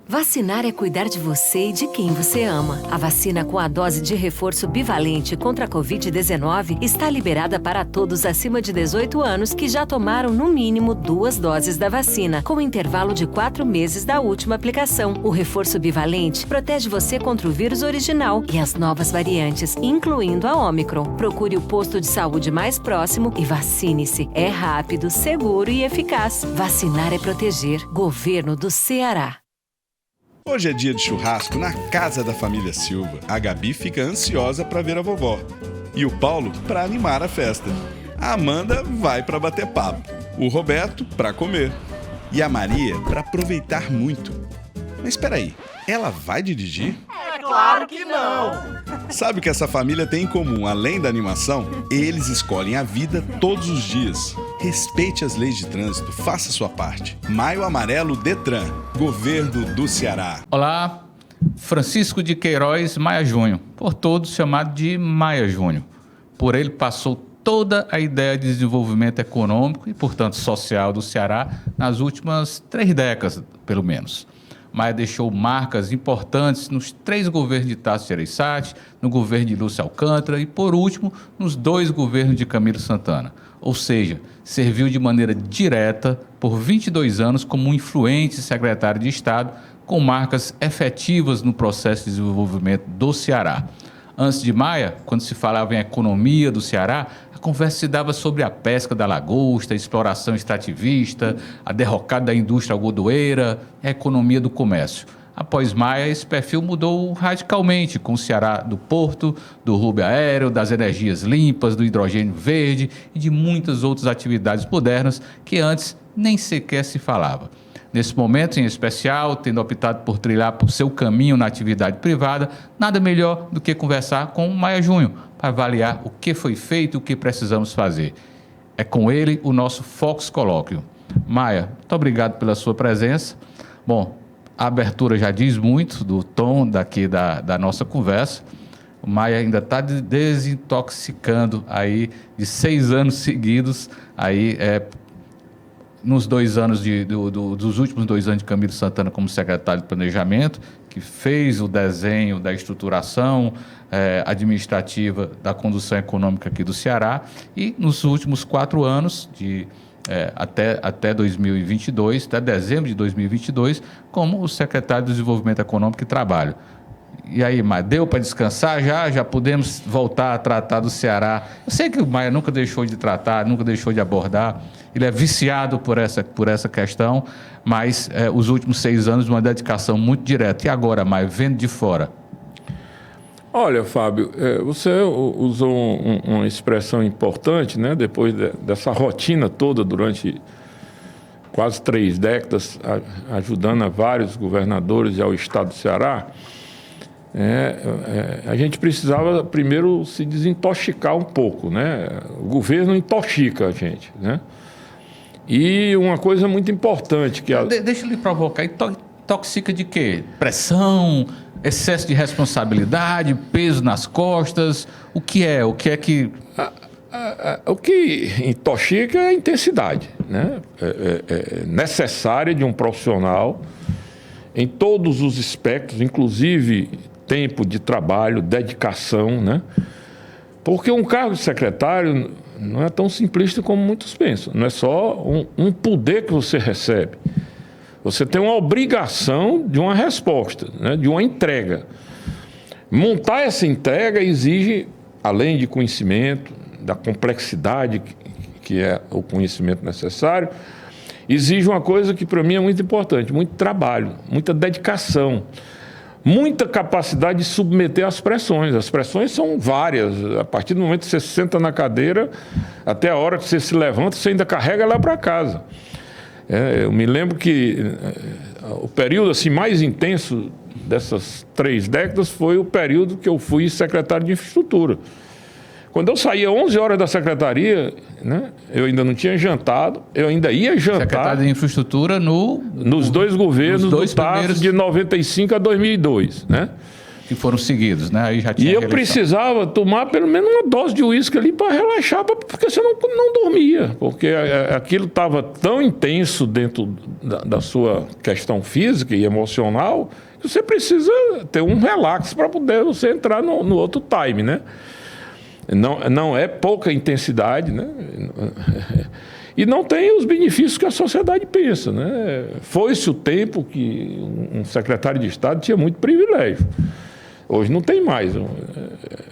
Vacinar é cuidar de você e de quem você ama. A vacina com a dose de reforço bivalente contra a Covid-19 está liberada para todos acima de 18 anos que já tomaram no mínimo 2 doses da vacina, com intervalo de 4 meses da última aplicação. O reforço bivalente protege você contra o vírus original e as novas variantes, incluindo a Ômicron. Procure o posto de saúde mais próximo e vacine-se. É rápido, seguro e eficaz. Vacinar é proteger. Governo do Ceará. Hoje é dia de churrasco na casa da família Silva. A Gabi fica ansiosa para ver a vovó. E o Paulo para animar a festa. A Amanda vai para bater papo. O Roberto para comer. E a Maria para aproveitar muito. Mas espera aí, ela vai dirigir? É claro que não! Sabe o que essa família tem em comum, além da animação? Eles escolhem a vida todos os dias. Respeite as leis de trânsito, faça sua parte. Maio Amarelo Detran, Governo do Ceará. Olá, Francisco de Queiroz Maia Júnior, por todos chamado de Maia Júnior. Por ele passou toda a ideia de desenvolvimento econômico e, portanto, social do Ceará nas últimas 3 décadas, pelo menos. Maia deixou marcas importantes nos 3 governos de Tasso Gereissati, no governo de Lúcio Alcântara e, por último, nos 2 governos de Camilo Santana. Ou seja, serviu de maneira direta por 22 anos como um influente secretário de Estado com marcas efetivas no processo de desenvolvimento do Ceará. Antes de Maia, quando se falava em economia do Ceará, a conversa se dava sobre a pesca da lagosta, a exploração extrativista, a derrocada da indústria algodoeira, a economia do comércio. Após Maia, esse perfil mudou radicalmente com o Ceará do porto, do hub aéreo, das energias limpas, do hidrogênio verde e de muitas outras atividades modernas que antes nem sequer se falava. Nesse momento, em especial, tendo optado por trilhar por seu caminho na atividade privada, nada melhor do que conversar com o Maia Júnior para avaliar o que foi feito e o que precisamos fazer. É com ele o nosso Fox Colóquio. Maia, muito obrigado pela sua presença. Bom, a abertura já diz muito do tom daqui da nossa conversa. O Maia ainda está desintoxicando aí de 6 anos seguidos, aí nos 2 anos dos últimos 2 anos de Camilo Santana como secretário de Planejamento, que fez o desenho da estruturação administrativa da condução econômica aqui do Ceará, e nos últimos 4 anos até 2022, até dezembro de 2022, como o secretário de Desenvolvimento Econômico e Trabalho. E aí, Maia, deu para descansar já? Já podemos voltar a tratar do Ceará? Eu sei que o Maia nunca deixou de tratar, nunca deixou de abordar, ele é viciado por essa questão, mas os últimos 6 anos, uma dedicação muito direta. E agora, Maia, vendo de fora? Olha, Fábio, você usou uma expressão importante, né? Depois dessa rotina toda durante quase 3 décadas, ajudando a vários governadores e ao Estado do Ceará, a gente precisava primeiro se desintoxicar um pouco, né? O governo intoxica a gente, né? E uma coisa muito importante que... Deixa eu lhe provocar, intoxica de quê? Pressão, excesso de responsabilidade, peso nas costas, o que é? O que é que... O que intoxica é a intensidade, né? É necessária de um profissional em todos os aspectos, inclusive tempo de trabalho, dedicação, né? Porque um cargo de secretário não é tão simplista como muitos pensam. Não é só um poder que você recebe. Você tem uma obrigação de uma resposta, né? De uma entrega. Montar essa entrega exige, além de conhecimento, da complexidade que é o conhecimento necessário, exige uma coisa que para mim é muito importante, muito trabalho, muita dedicação, muita capacidade de submeter às pressões. As pressões são várias. A partir do momento que você senta na cadeira, até a hora que você se levanta, você ainda carrega ela para casa. Eu me lembro que o período assim, mais intenso dessas 3 décadas foi o período que eu fui secretário de Infraestrutura. Quando eu saía 11 horas da secretaria, né, eu ainda não tinha jantado, eu ainda ia jantar. Secretário de Infraestrutura nos 2 governos do Tasso, de 95 a 2002, né? que foram seguidos, né? Aí já tinha E eu reeleição. precisava tomar pelo menos uma dose de uísque ali para relaxar, porque senão não dormia. Porque aquilo estava tão intenso dentro da sua questão física e emocional que você precisa ter um relax para poder você entrar no outro time, né? Não é pouca intensidade, né? E não tem os benefícios que a sociedade pensa, né? Foi-se o tempo que um secretário de Estado tinha muito privilégio. Hoje não tem mais.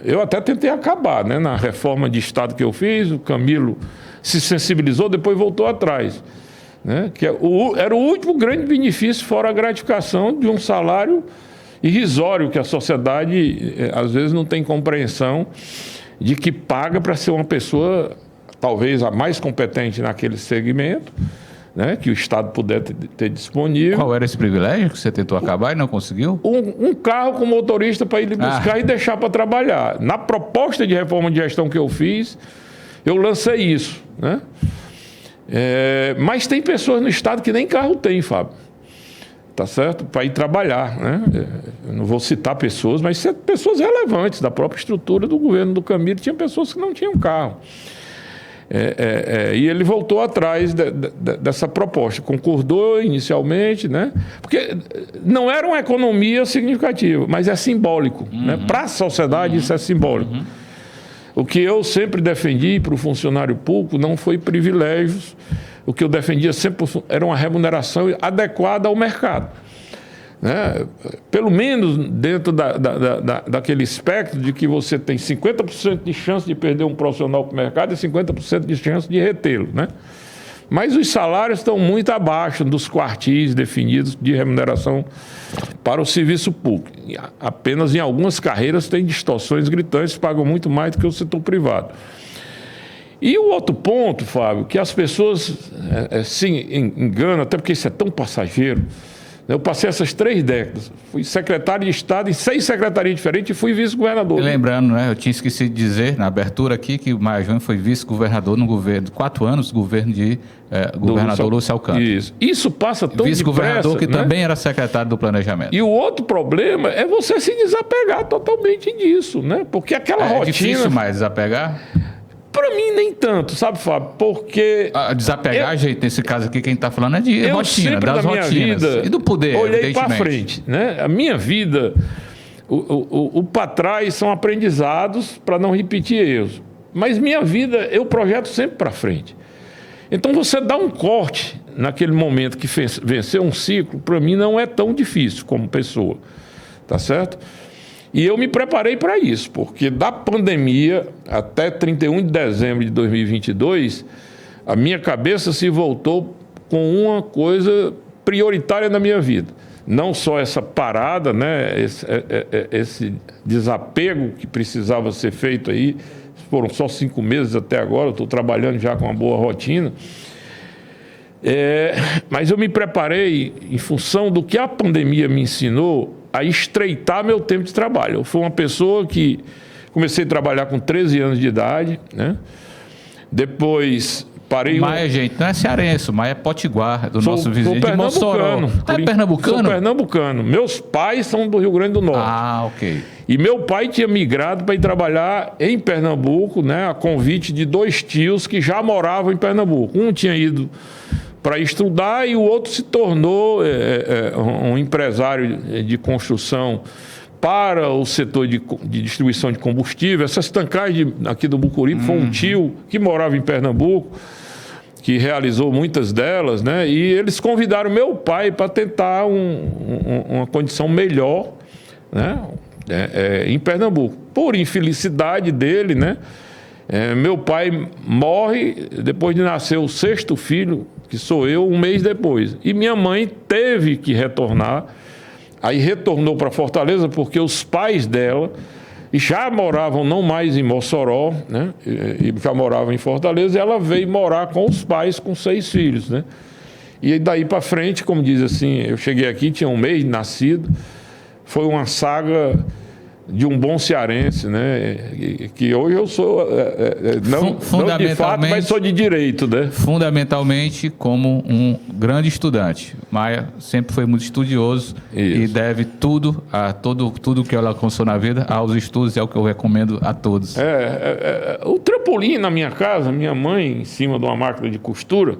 Eu até tentei acabar, né? Na reforma de Estado que eu fiz, o Camilo se sensibilizou, depois voltou atrás, né? Que era o último grande benefício, fora a gratificação de um salário irrisório, que a sociedade às vezes não tem compreensão de que paga para ser uma pessoa, talvez a mais competente naquele segmento, né, que o Estado puder ter disponível. Qual era esse privilégio que você tentou acabar e não conseguiu? Um carro com motorista para ir buscar e deixar para trabalhar. Na proposta de reforma de gestão que eu fiz, eu lancei isso, né? Mas tem pessoas no Estado que nem carro tem, Fábio. Tá certo? Para ir trabalhar, né? Eu não vou citar pessoas, mas pessoas relevantes da própria estrutura do governo do Camilo. Tinha pessoas que não tinham carro. E ele voltou atrás dessa proposta, concordou inicialmente, né? Porque não era uma economia significativa, mas é simbólico, né? Para a sociedade isso é simbólico. O que eu sempre defendi para o funcionário público não foi privilégios, o que eu defendia sempre era uma remuneração adequada ao mercado, né? Pelo menos dentro daquele espectro de que você tem 50% de chance de perder um profissional para o mercado e 50% de chance de retê-lo, né? Mas os salários estão muito abaixo dos quartis definidos de remuneração para o serviço público. Apenas em algumas carreiras tem distorções gritantes, pagam muito mais do que o setor privado. E o outro ponto, Fábio, que as pessoas se enganam, até porque isso é tão passageiro. Eu passei essas 3 décadas, fui secretário de Estado em 6 secretarias diferentes e fui vice-governador. Lembrando, né, eu tinha esquecido de dizer na abertura aqui que o Maia Júnior foi vice-governador no governo, 4 anos, governo de governador Lúcio Alcântara. Isso passa tão vice-governador depressa, que né? também era secretário do Planejamento. E o outro problema é você se desapegar totalmente disso, né? Porque aquela rotina... É difícil mais desapegar? Para mim, nem tanto, sabe, Fábio? Porque... Desapegar, gente, nesse caso aqui, quem está falando é de rotina, das rotinas. E do poder, olhei para frente, né? A minha vida, o para trás são aprendizados para não repetir erros. Mas minha vida, eu projeto sempre para frente. Então, você dá um corte naquele momento que venceu um ciclo, para mim não é tão difícil como pessoa, tá certo? E eu me preparei para isso, porque da pandemia até 31 de dezembro de 2022, a minha cabeça se voltou com uma coisa prioritária na minha vida. Não só essa parada, né, esse desapego que precisava ser feito aí, foram só 5 meses até agora, eu estou trabalhando já com uma boa rotina. Mas eu me preparei em função do que a pandemia me ensinou a estreitar meu tempo de trabalho. Eu fui uma pessoa que comecei a trabalhar com 13 anos de idade, né? Depois parei... Maia, gente, não é cearense, Maia é potiguar, do nosso vizinho de Mossoró. É pernambucano? Sou pernambucano. Meus pais são do Rio Grande do Norte. Ah, ok. E meu pai tinha migrado para ir trabalhar em Pernambuco, né? A convite de 2 tios que já moravam em Pernambuco. Um tinha ido para estudar e o outro se tornou um empresário de construção para o setor de distribuição de combustível. Essas tancagens aqui do Bucuripe foi um tio que morava em Pernambuco, que realizou muitas delas, né? E eles convidaram meu pai para tentar uma condição melhor, né? Em Pernambuco. Por infelicidade dele, né? Meu pai morre depois de nascer o 6º filho, que sou eu, 1 mês depois. E minha mãe teve que retornar. Aí retornou para Fortaleza porque os pais dela já moravam não mais em Mossoró, né? E já moravam em Fortaleza, e ela veio morar com os pais com 6 filhos, né? E daí para frente, como diz assim, eu cheguei aqui, tinha 1 mês de nascido, foi uma saga de um bom cearense, né? Que hoje eu sou, não de fato, mas sou de direito, né? Fundamentalmente como um grande estudante. Maia sempre foi muito estudioso e deve tudo que ela alcançou na vida aos estudos, é o que eu recomendo a todos. O trampolim na minha casa, minha mãe, em cima de uma máquina de costura,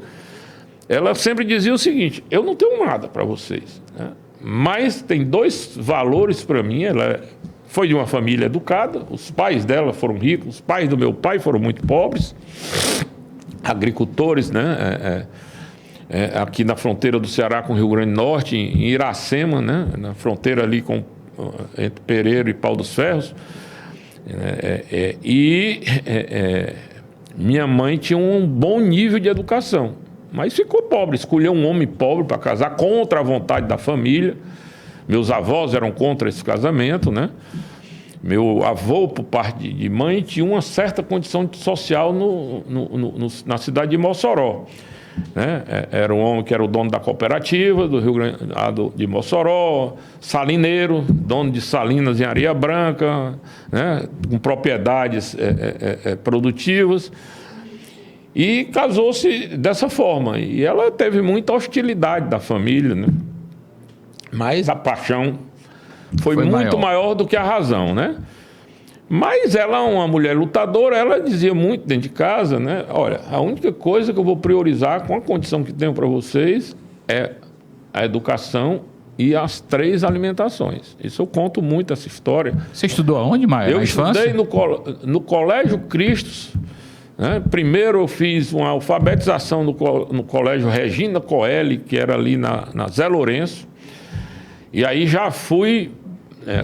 ela sempre dizia o seguinte: eu não tenho nada para vocês, né? Mas tem 2 valores para mim. Ela foi de uma família educada, os pais dela foram ricos, os pais do meu pai foram muito pobres, agricultores, né? Aqui na fronteira do Ceará com o Rio Grande do Norte, em Iracema, né? Na fronteira ali entre Pereira e Pau dos Ferros. Minha mãe tinha um bom nível de educação, mas ficou pobre, escolheu um homem pobre para casar contra a vontade da família. Meus avós eram contra esse casamento, né? Meu avô, por parte de mãe, tinha uma certa condição social na cidade de Mossoró, né? Era um homem que era o dono da cooperativa do Rio Grande de Mossoró, salineiro, dono de salinas em Areia Branca, né? Com propriedades produtivas. E casou-se dessa forma. E ela teve muita hostilidade da família, né? Mas a paixão foi muito maior do que a razão, né? Mas ela, uma mulher lutadora, ela dizia muito dentro de casa, né? Olha, a única coisa que eu vou priorizar com a condição que tenho para vocês é a educação e as 3 alimentações. Isso eu conto muito, essa história. Você estudou aonde, Maia? Eu estudei no Colégio Cristos, né? Primeiro eu fiz uma alfabetização no Colégio Regina Coeli, que era ali na Zé Lourenço. E aí já fui,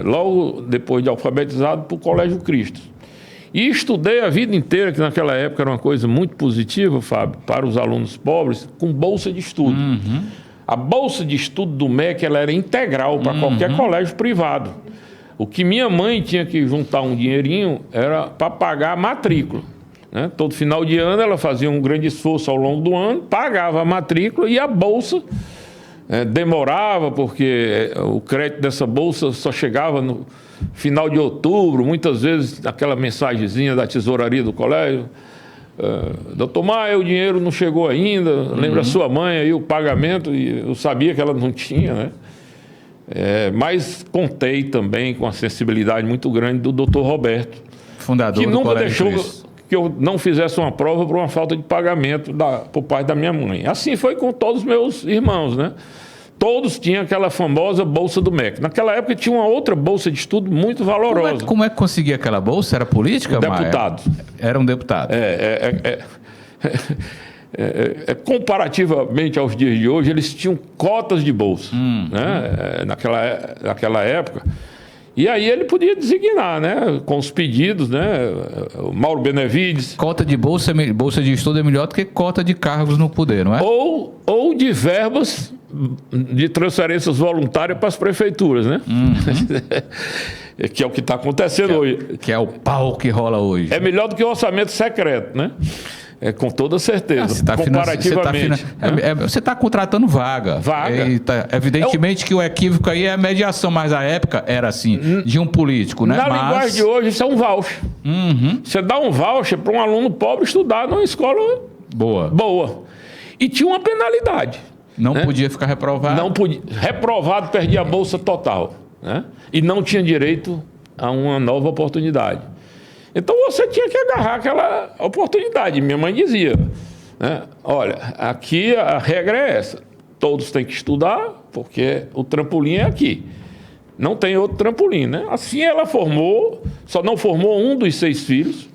logo depois de alfabetizado, para o Colégio Cristo. E estudei a vida inteira, que naquela época era uma coisa muito positiva, Fábio, para os alunos pobres, com bolsa de estudo. Uhum. A bolsa de estudo do MEC ela era integral para qualquer colégio privado. O que minha mãe tinha que juntar um dinheirinho era para pagar a matrícula, né? Todo final de ano ela fazia um grande esforço ao longo do ano, pagava a matrícula e a bolsa... demorava, porque o crédito dessa bolsa só chegava no final de outubro, muitas vezes aquela mensagenzinha da tesouraria do colégio: doutor Maia, o dinheiro não chegou ainda, lembra a sua mãe aí o pagamento, e eu sabia que ela não tinha, né? Mas contei também com a sensibilidade muito grande do doutor Roberto, fundador que do nunca Colégio deixou que eu não fizesse uma prova por uma falta de pagamento por parte da minha mãe. Assim foi com todos os meus irmãos, né? Todos tinham aquela famosa bolsa do MEC. Naquela época tinha uma outra bolsa de estudo muito valorosa. Como é que conseguia aquela bolsa? Era política, Maia? Deputado. Era um deputado. Comparativamente aos dias de hoje, eles tinham cotas de bolsa, né? Naquela época. E aí ele podia designar, né? Com os pedidos, né? O Mauro Benevides. Cota de bolsa de estudo é melhor do que cota de cargos no poder, não é? Ou de verbas de transferências voluntárias para as prefeituras, né? Que é o que está acontecendo hoje. Que é o pau que rola hoje. É melhor do que o orçamento secreto, né? Com toda certeza, comparativamente. Você está contratando vaga. Evidentemente que o equívoco aí é a mediação, mas a época era assim, de um político, né? Na linguagem de hoje, isso é um voucher. Você dá um voucher para um aluno pobre estudar numa escola boa. E tinha uma penalidade. Não podia ficar reprovado. Não podia. Reprovado, perdia a bolsa total, né? E não tinha direito a uma nova oportunidade. Então você tinha que agarrar aquela oportunidade. Minha mãe dizia, né? Olha, aqui a regra é essa. Todos têm que estudar, porque o trampolim é aqui. Não tem outro trampolim, né? Assim ela formou, só não formou um dos 6 filhos,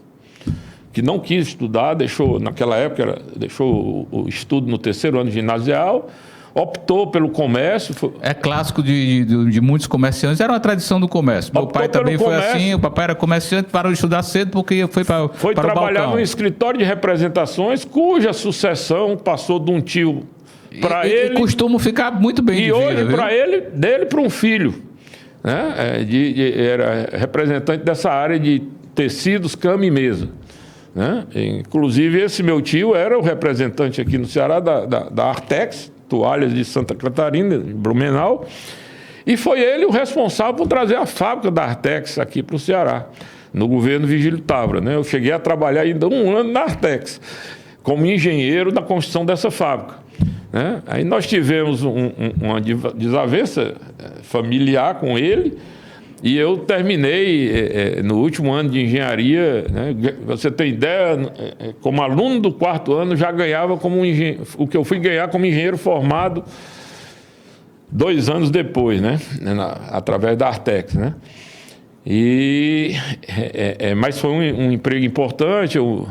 que não quis estudar, naquela época, deixou o estudo no 3º ano ginasial, optou pelo comércio. É clássico de muitos comerciantes, era uma tradição do comércio. Meu pai também foi assim, o papai era comerciante, parou de estudar cedo porque foi para o balcão. Foi trabalhar no escritório de representações, cuja sucessão passou de um tio para ele. E costuma ficar muito bem. E hoje, dele para um filho, né? Era representante dessa área de tecidos, cama e mesa, né? Inclusive, esse meu tio era o representante aqui no Ceará da Artex, toalhas de Santa Catarina, de Blumenau, E foi ele o responsável por trazer a fábrica da Artex aqui para o Ceará, no governo Vigílio Távora, né? Eu cheguei a trabalhar ainda 1 ano na Artex, como engenheiro da construção dessa fábrica, né? Aí nós tivemos uma desavença familiar com ele, e eu terminei no último ano de engenharia, né? Você tem ideia, como aluno do 4º ano, já ganhava como o que eu fui ganhar como engenheiro formado 2 anos depois, né? Através da Artex, né? Mas foi um emprego importante, eu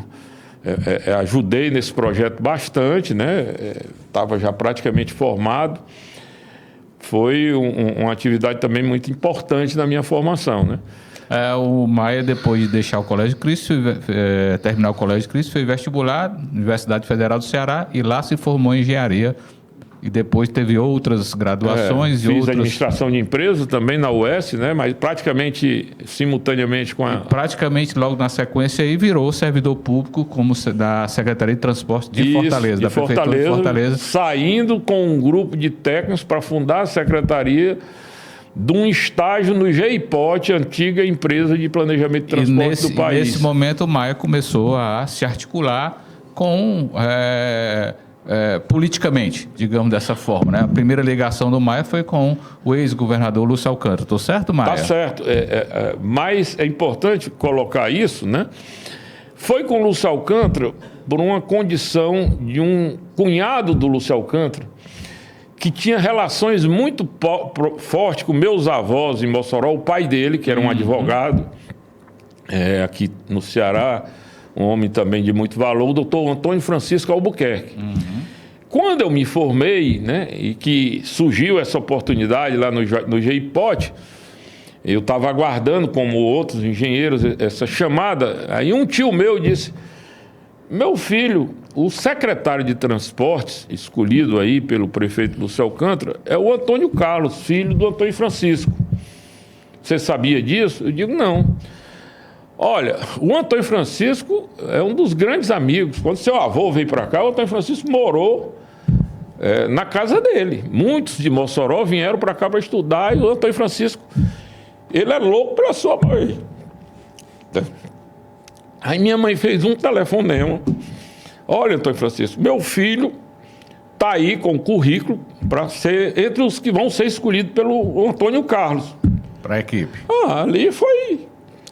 ajudei nesse projeto bastante, né? Estava já praticamente formado. Foi uma atividade também muito importante na minha formação, né? O Maia, depois de deixar o Colégio Cristo, terminar o Colégio Cristo, fez vestibular, Universidade Federal do Ceará, e lá se formou em engenharia. E depois teve outras graduações. Fiz administração de empresas também na UES, né? Mas praticamente simultaneamente com a... E praticamente logo na sequência aí virou servidor público como da Secretaria de Transporte de Fortaleza, da Prefeitura de Fortaleza. Saindo com um grupo de técnicos para fundar a Secretaria de um estágio no GIPOT, antiga empresa de planejamento de transporte do país. Nesse momento o Maia começou a se articular com... politicamente, digamos dessa forma, né? A primeira ligação do Maia foi com o ex-governador Lúcio Alcântara. Estou certo, Maia? Está certo. Mas é importante colocar isso, né? Foi com o Lúcio Alcântara por uma condição de um cunhado do Lúcio Alcântara que tinha relações muito fortes com meus avós em Mossoró, o pai dele, que era um advogado aqui no Ceará, um homem também de muito valor, o doutor Antônio Francisco Albuquerque. Quando eu me formei, né, e que surgiu essa oportunidade lá no GIPOT, eu estava aguardando, como outros engenheiros, essa chamada. Aí um tio meu disse: meu filho, o secretário de transportes, escolhido aí pelo prefeito Lúcio Alcântara, é o Antônio Carlos, filho do Antônio Francisco. Você sabia disso? Eu digo, não. Olha, o Antônio Francisco é um dos grandes amigos. Quando seu avô veio para cá, o Antônio Francisco morou na casa dele. Muitos de Mossoró vieram para cá para estudar, e o Antônio Francisco, ele é louco pela sua mãe. Aí minha mãe fez um telefonema. Olha, Antônio Francisco, meu filho está aí com o currículo para ser entre os que vão ser escolhidos pelo Antônio Carlos. Para a equipe. Ali foi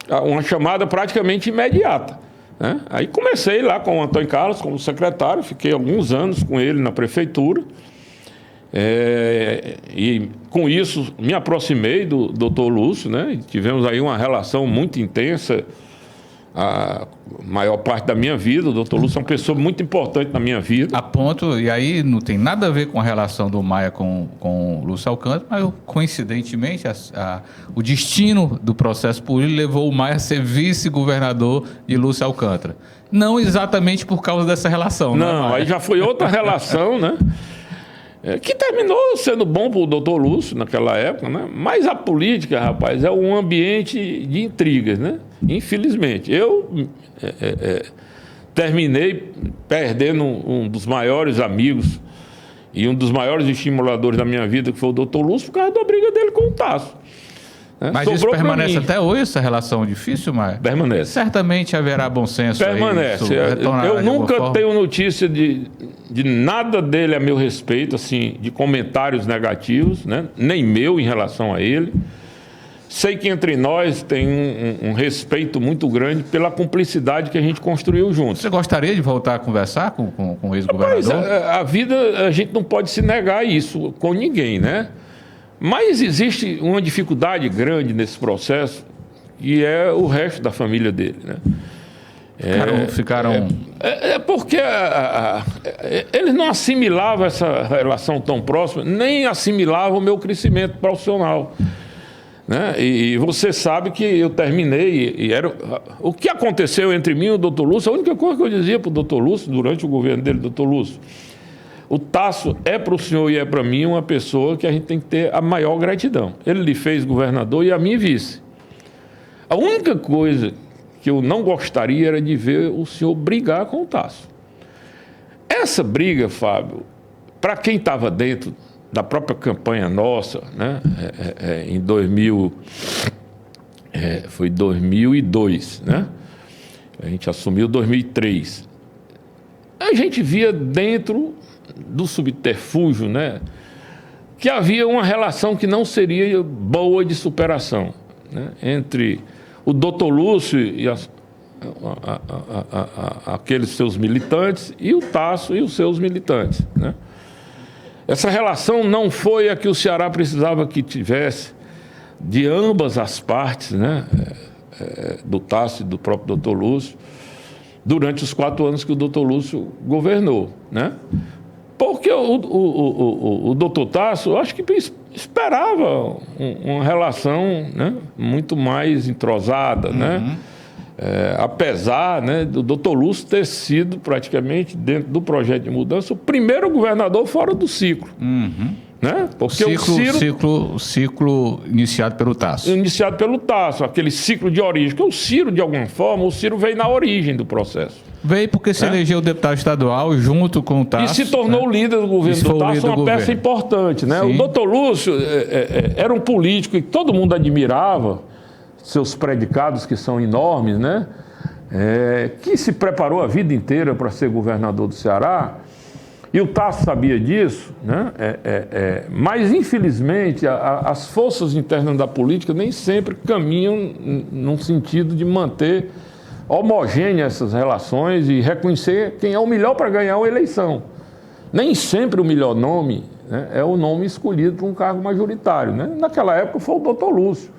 uma chamada praticamente imediata, né? Aí comecei lá com o Antônio Carlos como secretário, fiquei alguns anos com ele na prefeitura, e com isso me aproximei do doutor Lúcio, né? E tivemos aí uma relação muito intensa a maior parte da minha vida. O doutor Lúcio é uma pessoa muito importante na minha vida. A ponto, e aí não tem nada a ver com a relação do Maia com o Lúcio Alcântara, mas coincidentemente o destino do processo político levou o Maia a ser vice-governador de Lúcio Alcântara. Não exatamente por causa dessa relação. Não, aí já foi outra relação, né? Que terminou sendo bom para o doutor Lúcio naquela época, né? Mas a política, rapaz, é um ambiente de intrigas, né? Infelizmente. Eu terminei perdendo um dos maiores amigos e um dos maiores estimuladores da minha vida, que foi o doutor Lúcio, por causa da briga dele com o Tasso. Mas isso permanece até hoje, essa relação difícil, Maia? Permanece. Certamente haverá bom senso. Permanece. Eu nunca tenho notícia de nada dele a meu respeito, assim, de comentários negativos, né? Nem meu em relação a ele. Sei que entre nós tem um respeito muito grande pela cumplicidade que a gente construiu juntos. Você gostaria de voltar a conversar com o ex-governador? A vida, a gente não pode se negar isso com ninguém, né? Mas existe uma dificuldade grande nesse processo, e é o resto da família dele, né? Ficaram... Porque eles não assimilavam essa relação tão próxima, nem assimilavam o meu crescimento profissional, né? E você sabe que eu terminei, o que aconteceu entre mim e o doutor Lúcio, a única coisa que eu dizia para o doutor Lúcio, durante o governo dele, doutor Lúcio: o Tasso é para o senhor e é para mim uma pessoa que a gente tem que ter a maior gratidão. Ele lhe fez governador e a mim vice. A única coisa que eu não gostaria era de ver o senhor brigar com o Tasso. Essa briga, Fábio, para quem estava dentro da própria campanha nossa, né? Em 2000, foi 2002, né? A gente assumiu 2003. A gente via dentro do subterfúgio, né, que havia uma relação que não seria boa de superação, né, entre o Dr. Lúcio e aqueles seus militantes e o Tasso e os seus militantes, né. Essa relação não foi a que o Ceará precisava que tivesse, de ambas as partes, né, do Tasso e do próprio Dr. Lúcio, durante os 4 anos que o Dr. Lúcio governou, né? Porque o Dr. Tasso, eu acho que esperava uma relação, né, muito mais entrosada, né? Apesar, né, do Dr. Lúcio ter sido praticamente, dentro do projeto de mudança, o primeiro governador fora do ciclo. Né? Porque o ciclo iniciado pelo Tasso. Iniciado pelo Tasso, aquele ciclo de origem. Porque o Ciro, de alguma forma, o Ciro veio na origem do processo. Veio porque se elegeu deputado estadual junto com o Tasso. E se tornou o líder do governo do Tasso, uma peça importante. Né? O Dr. Lúcio era um político que todo mundo admirava, seus predicados que são enormes, né? Que se preparou a vida inteira para ser governador do Ceará. E o Tasso sabia disso, né? Mas, infelizmente, as forças internas da política nem sempre caminham num sentido de manter homogêneas essas relações e reconhecer quem é o melhor para ganhar uma eleição. Nem sempre o melhor nome, né, é o nome escolhido para um cargo majoritário, né? Naquela época foi o Dr. Lúcio.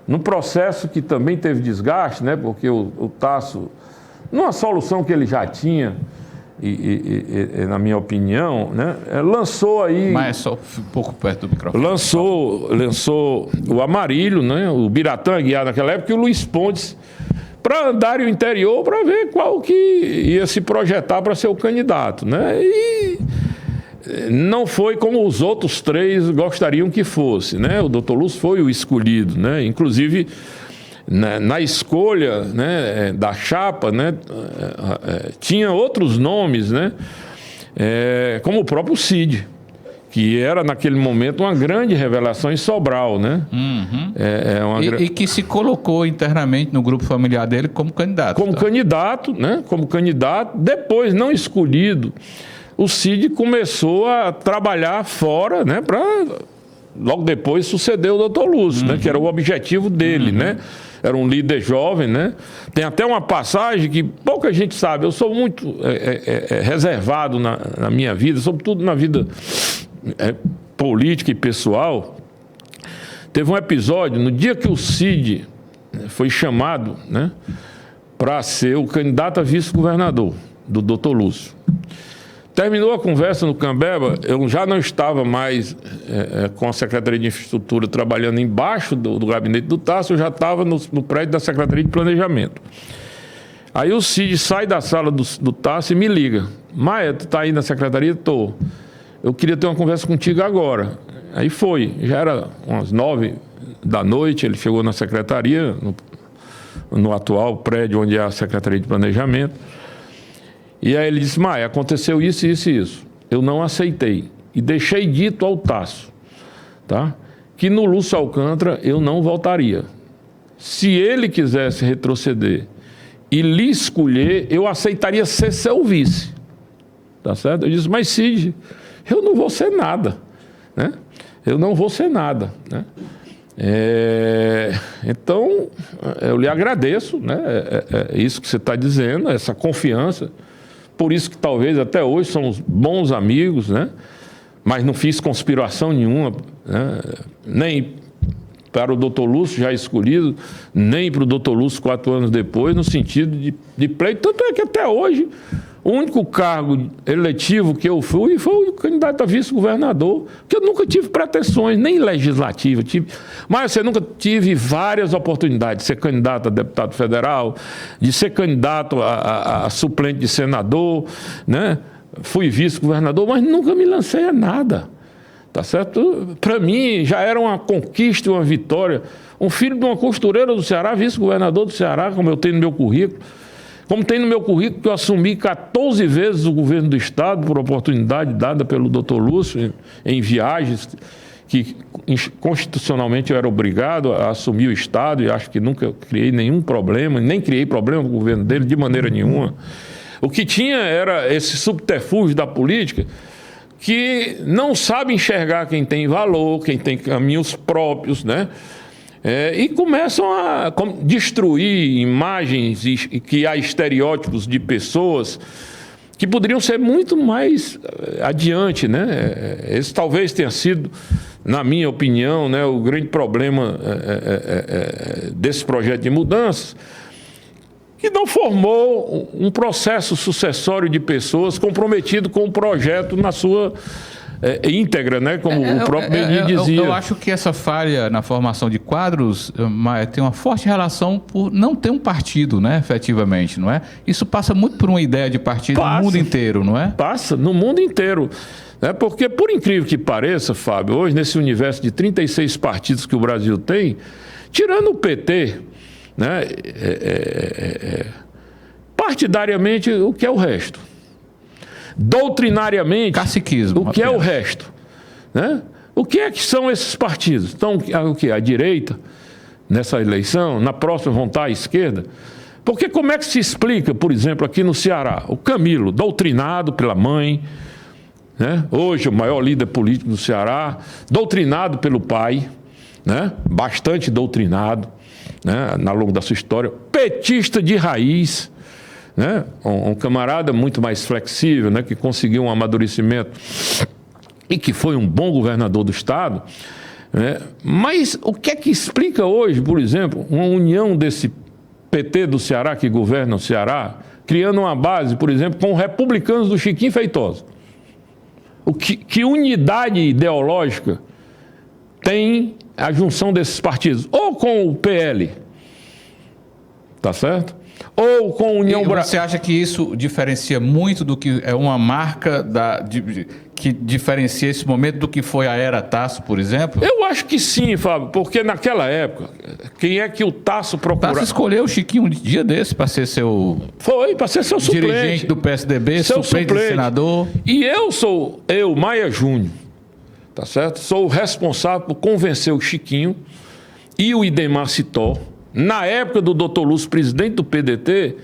Num processo que também teve desgaste, né? Porque o Tasso, numa solução que ele já tinha, e na minha opinião, né, lançou aí... Mas só um pouco perto do microfone. Lançou o Amarilho, né, o Biratã Aguiar naquela época, e o Luiz Pontes, para andar o interior para ver qual que ia se projetar para ser o candidato, né? E não foi como os outros 3 gostariam que fosse, né? O Dr. Lúcio foi o escolhido, né? Inclusive... Na escolha, né, da chapa, né, tinha outros nomes, né, como o próprio Cid, que era naquele momento uma grande revelação em Sobral, né? E que se colocou internamente no grupo familiar dele como candidato. Como candidato, né? Como candidato. Depois, não escolhido, o Cid começou a trabalhar fora, né, para logo depois suceder o Dr. Lúcio, né, que era o objetivo dele, né? Era um líder jovem, né? Tem até uma passagem que pouca gente sabe. Eu sou muito reservado na minha vida, sobretudo na vida política e pessoal. Teve um episódio, no dia que o Cid foi chamado, né, para ser o candidato a vice-governador do Dr. Lúcio. Terminou a conversa no Cambeba, eu já não estava mais com a Secretaria de Infraestrutura trabalhando embaixo do gabinete do Tasso, eu já estava no prédio da Secretaria de Planejamento. Aí o Cid sai da sala do Tasso e me liga. Maia, tu está aí na Secretaria? Estou. Eu queria ter uma conversa contigo agora. Aí foi, já era umas 9 da noite, ele chegou na Secretaria, no atual prédio onde é a Secretaria de Planejamento. E aí ele disse, Maia, aconteceu isso, isso e isso. Eu não aceitei. E deixei dito ao Tasso, tá, que no Lúcio Alcântara eu não voltaria. Se ele quisesse retroceder e lhe escolher, eu aceitaria ser seu vice. Tá certo? Eu disse, mas Cid, eu não vou ser nada, né? Eu não vou ser nada, né? Então, eu lhe agradeço, né? Isso que você está dizendo, essa confiança. Por isso que talvez até hoje somos bons amigos, né? Mas não fiz conspiração nenhuma, né? Nem para o Dr. Lúcio já escolhido, nem para o Dr. Lúcio 4 anos depois, no sentido de pleito. Tanto é que até hoje, o único cargo eletivo que eu fui foi o candidato a vice-governador, que eu nunca tive pretensões, nem legislativa. Mas eu nunca tive várias oportunidades de ser candidato a deputado federal, de ser candidato a suplente de senador, né? Fui vice-governador, mas nunca me lancei a nada. Tá certo? Para mim, já era uma conquista, uma vitória. Um filho de uma costureira do Ceará, vice-governador do Ceará, como eu tenho no meu currículo, Como tem no meu currículo que eu assumi 14 vezes o governo do Estado por oportunidade dada pelo Dr. Lúcio em viagens que constitucionalmente eu era obrigado a assumir o Estado e acho que nunca criei nenhum problema, nem criei problema com o governo dele de maneira nenhuma. O que tinha era esse subterfúgio da política que não sabe enxergar quem tem valor, quem tem caminhos próprios, né? E começam a destruir imagens e que há estereótipos de pessoas que poderiam ser muito mais adiante, né? Esse talvez tenha sido, na minha opinião, né, o grande problema desse projeto de mudanças, que não formou um processo sucessório de pessoas comprometido com o projeto na sua íntegra, né? Como o próprio Beni dizia. Eu acho que essa falha na formação de quadros tem uma forte relação por não ter um partido, né? Efetivamente, não é? Isso passa muito por uma ideia de partido no mundo inteiro, não é? Passa no mundo inteiro. Porque, por incrível que pareça, Fábio, hoje nesse universo de 36 partidos que o Brasil tem, tirando o PT, né? Partidariamente, o que é o resto? Doutrinariamente, caciquismo, o que é o resto? Né? O que é que são esses partidos? Então, o que? A direita, nessa eleição, na próxima vão estar à esquerda? Porque como é que se explica, por exemplo, aqui no Ceará, o Camilo, doutrinado pela mãe, né? Hoje o maior líder político do Ceará, doutrinado pelo pai, né? Bastante doutrinado, né? Ao longo da sua história, petista de raiz, né? Um camarada muito mais flexível, né? Que conseguiu um amadurecimento e que foi um bom governador do Estado, né? Mas o que é que explica hoje, por exemplo, uma união desse PT do Ceará que governa o Ceará, criando uma base, por exemplo, com republicanos do Chiquinho Feitosa? Que unidade ideológica tem a junção desses partidos? Ou com o PL, tá certo? Ou com a União Brasil. Você acha que isso diferencia muito do que é uma marca que diferencia esse momento do que foi a era Tasso, por exemplo? Eu acho que sim, Fábio, porque naquela época, quem é que o Tasso procurava? Tasso escolheu o Chiquinho um dia desse para ser seu... Foi, para ser seu suplente. Dirigente do PSDB, suplente de senador. E eu, Maia Júnior, tá certo? Sou o responsável por convencer o Chiquinho e o Idemar Citó, na época do Dr. Lúcio, presidente do PDT,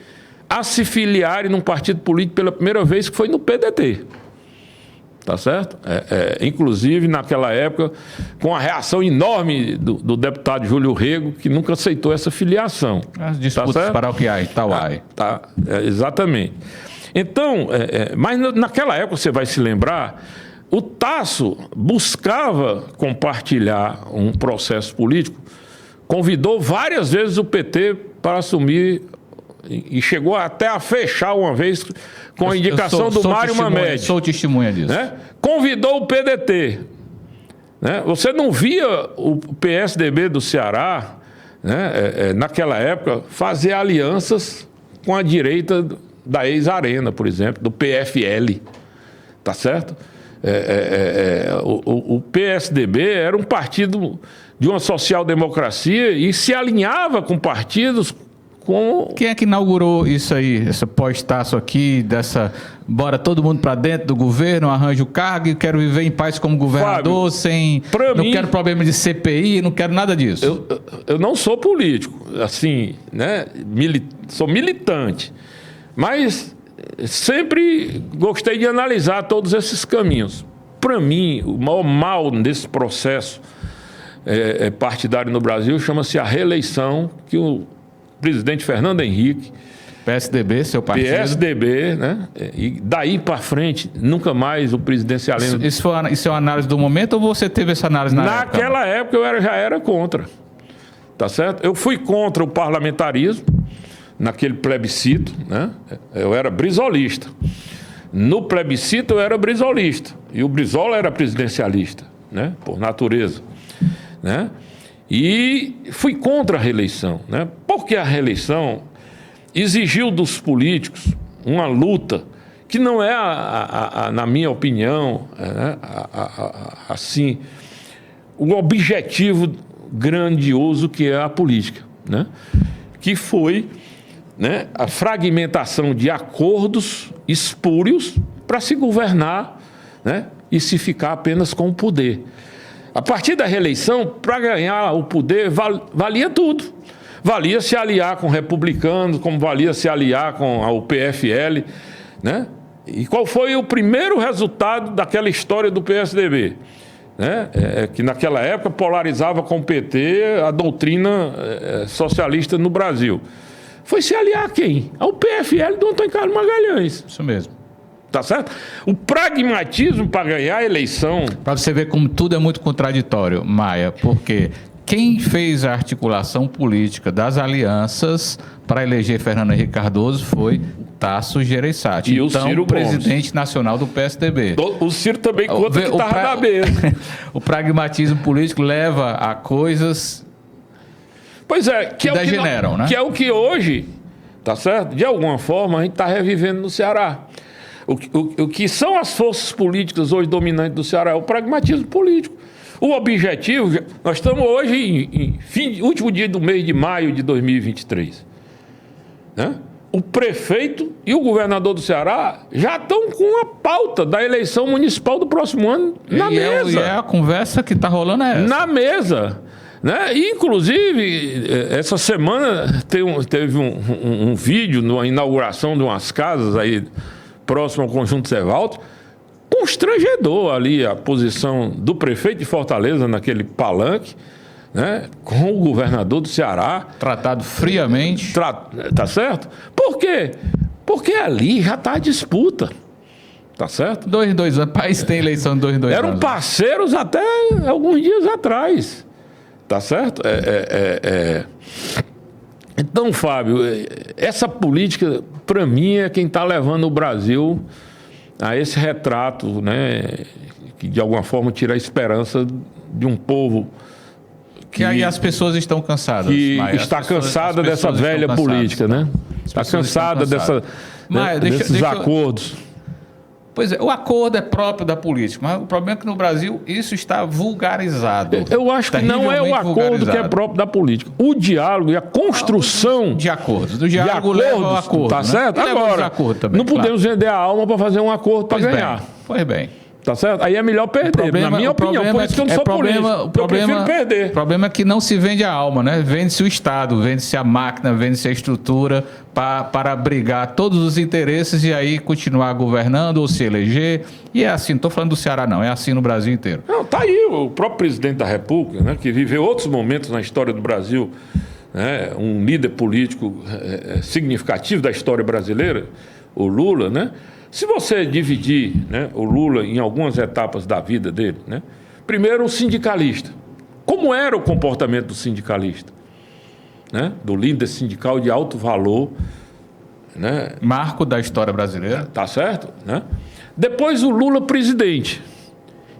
a se filiarem num partido político pela primeira vez, que foi no PDT. Tá certo? Inclusive, naquela época, com a reação enorme do deputado Júlio Rego, que nunca aceitou essa filiação. As disputas paroquiais, Tauai. Exatamente. Então, mas naquela época, você vai se lembrar, o Tasso buscava compartilhar um processo político, convidou várias vezes o PT para assumir e chegou até a fechar uma vez com a indicação do Mário Mamed. Sou testemunha disso. Né? Convidou o PDT. Né? Você não via o PSDB do Ceará, né, naquela época, fazer alianças com a direita da ex-Arena, por exemplo, do PFL. Tá certo? O PSDB era um partido de uma social-democracia e se alinhava com partidos com... Quem é que inaugurou isso aí, essa pós-Tasso aqui, bora todo mundo para dentro do governo, arranjo o cargo e quero viver em paz como governador, Fábio, não quero problema de CPI, não quero nada disso. Eu não sou político, assim, né? Sou militante, mas sempre gostei de analisar todos esses caminhos. Para mim, o maior mal desse processo partidário no Brasil chama-se a reeleição que o presidente Fernando Henrique, PSDB, seu partido. PSDB, né? E daí para frente, nunca mais o presidencialismo... Isso é uma análise do momento ou você teve essa análise Naquela época eu já era contra, tá certo? Eu fui contra o parlamentarismo, naquele plebiscito, né? Eu era brizolista. No plebiscito eu era brizolista, e o Brizola era presidencialista, né? Por natureza, né? E fui contra a reeleição, né? Porque a reeleição exigiu dos políticos uma luta que não é, na minha opinião, assim, o objetivo grandioso que é a política, né? Que foi né, a fragmentação de acordos espúrios para se governar, né, e se ficar apenas com o poder. A partir da reeleição, para ganhar o poder, valia tudo. Valia se aliar com republicanos, como valia se aliar com o PFL, né? E qual foi o primeiro resultado daquela história do PSDB? Né? Que naquela época polarizava com o PT a doutrina socialista no Brasil. Foi se aliar a quem? Ao PFL do Antônio Carlos Magalhães. Isso mesmo. Tá certo? O pragmatismo para ganhar a eleição... Para você ver como tudo é muito contraditório, Maia, porque quem fez a articulação política das alianças para eleger Fernando Henrique Cardoso foi Tasso Gereissati, e o então Ciro presidente Gomes. Nacional do PSDB. O Ciro também conta que estava na mesa. O pragmatismo político leva a coisas Pois é, que degeneram, né? Que é o que hoje, tá certo? De alguma forma a gente está revivendo no Ceará. O que são as forças políticas hoje dominantes do Ceará é o pragmatismo político. O objetivo, nós estamos hoje em último dia do mês de maio de 2023. Né? O prefeito e o governador do Ceará já estão com a pauta da eleição municipal do próximo ano na mesa. E a conversa que está rolando é essa. Na mesa. Né? E, inclusive, essa semana teve um vídeo na inauguração de umas casas aí próximo ao Conjunto Cevalto, constrangedor ali a posição do prefeito de Fortaleza naquele palanque, né, com o governador do Ceará. Tratado friamente. Tá certo? Por quê? Porque ali já está a disputa. Tá certo? 2 em 2 anos. O país tem eleição de 2 em 2 anos. Eram parceiros até alguns dias atrás. Tá certo? Então, Fábio, essa política, para mim, é quem está levando o Brasil a esse retrato, né, que de alguma forma tira a esperança de um povo que aí as pessoas estão cansadas. Que Maia, está cansada dessa velha política, né? Está cansada desses acordos. Pois é, o acordo é próprio da política, mas o problema é que no Brasil isso está vulgarizado. Eu acho que não é o acordo que é próprio da política. O diálogo e a construção de acordos. Do diálogo leva ao acordo. Tá certo? Agora, também, não podemos vender a alma para fazer um acordo para ganhar. Pois bem. Tá certo? Aí é melhor perder, na minha opinião. Por isso que eu não sou político. Eu prefiro perder. O problema é que não se vende a alma, né? Vende-se o Estado, vende-se a máquina, vende-se a estrutura para abrigar todos os interesses e aí continuar governando ou se eleger. E é assim, não estou falando do Ceará não, é assim no Brasil inteiro. Não, tá aí o próprio presidente da República, né, que viveu outros momentos na história do Brasil, né, um líder político significativo da história brasileira, o Lula, né? Se você dividir, né, o Lula em algumas etapas da vida dele, né, primeiro o sindicalista. Como era o comportamento do sindicalista? Né, do líder sindical de alto valor. Né, marco da história brasileira. Tá certo? Né? Depois o Lula presidente.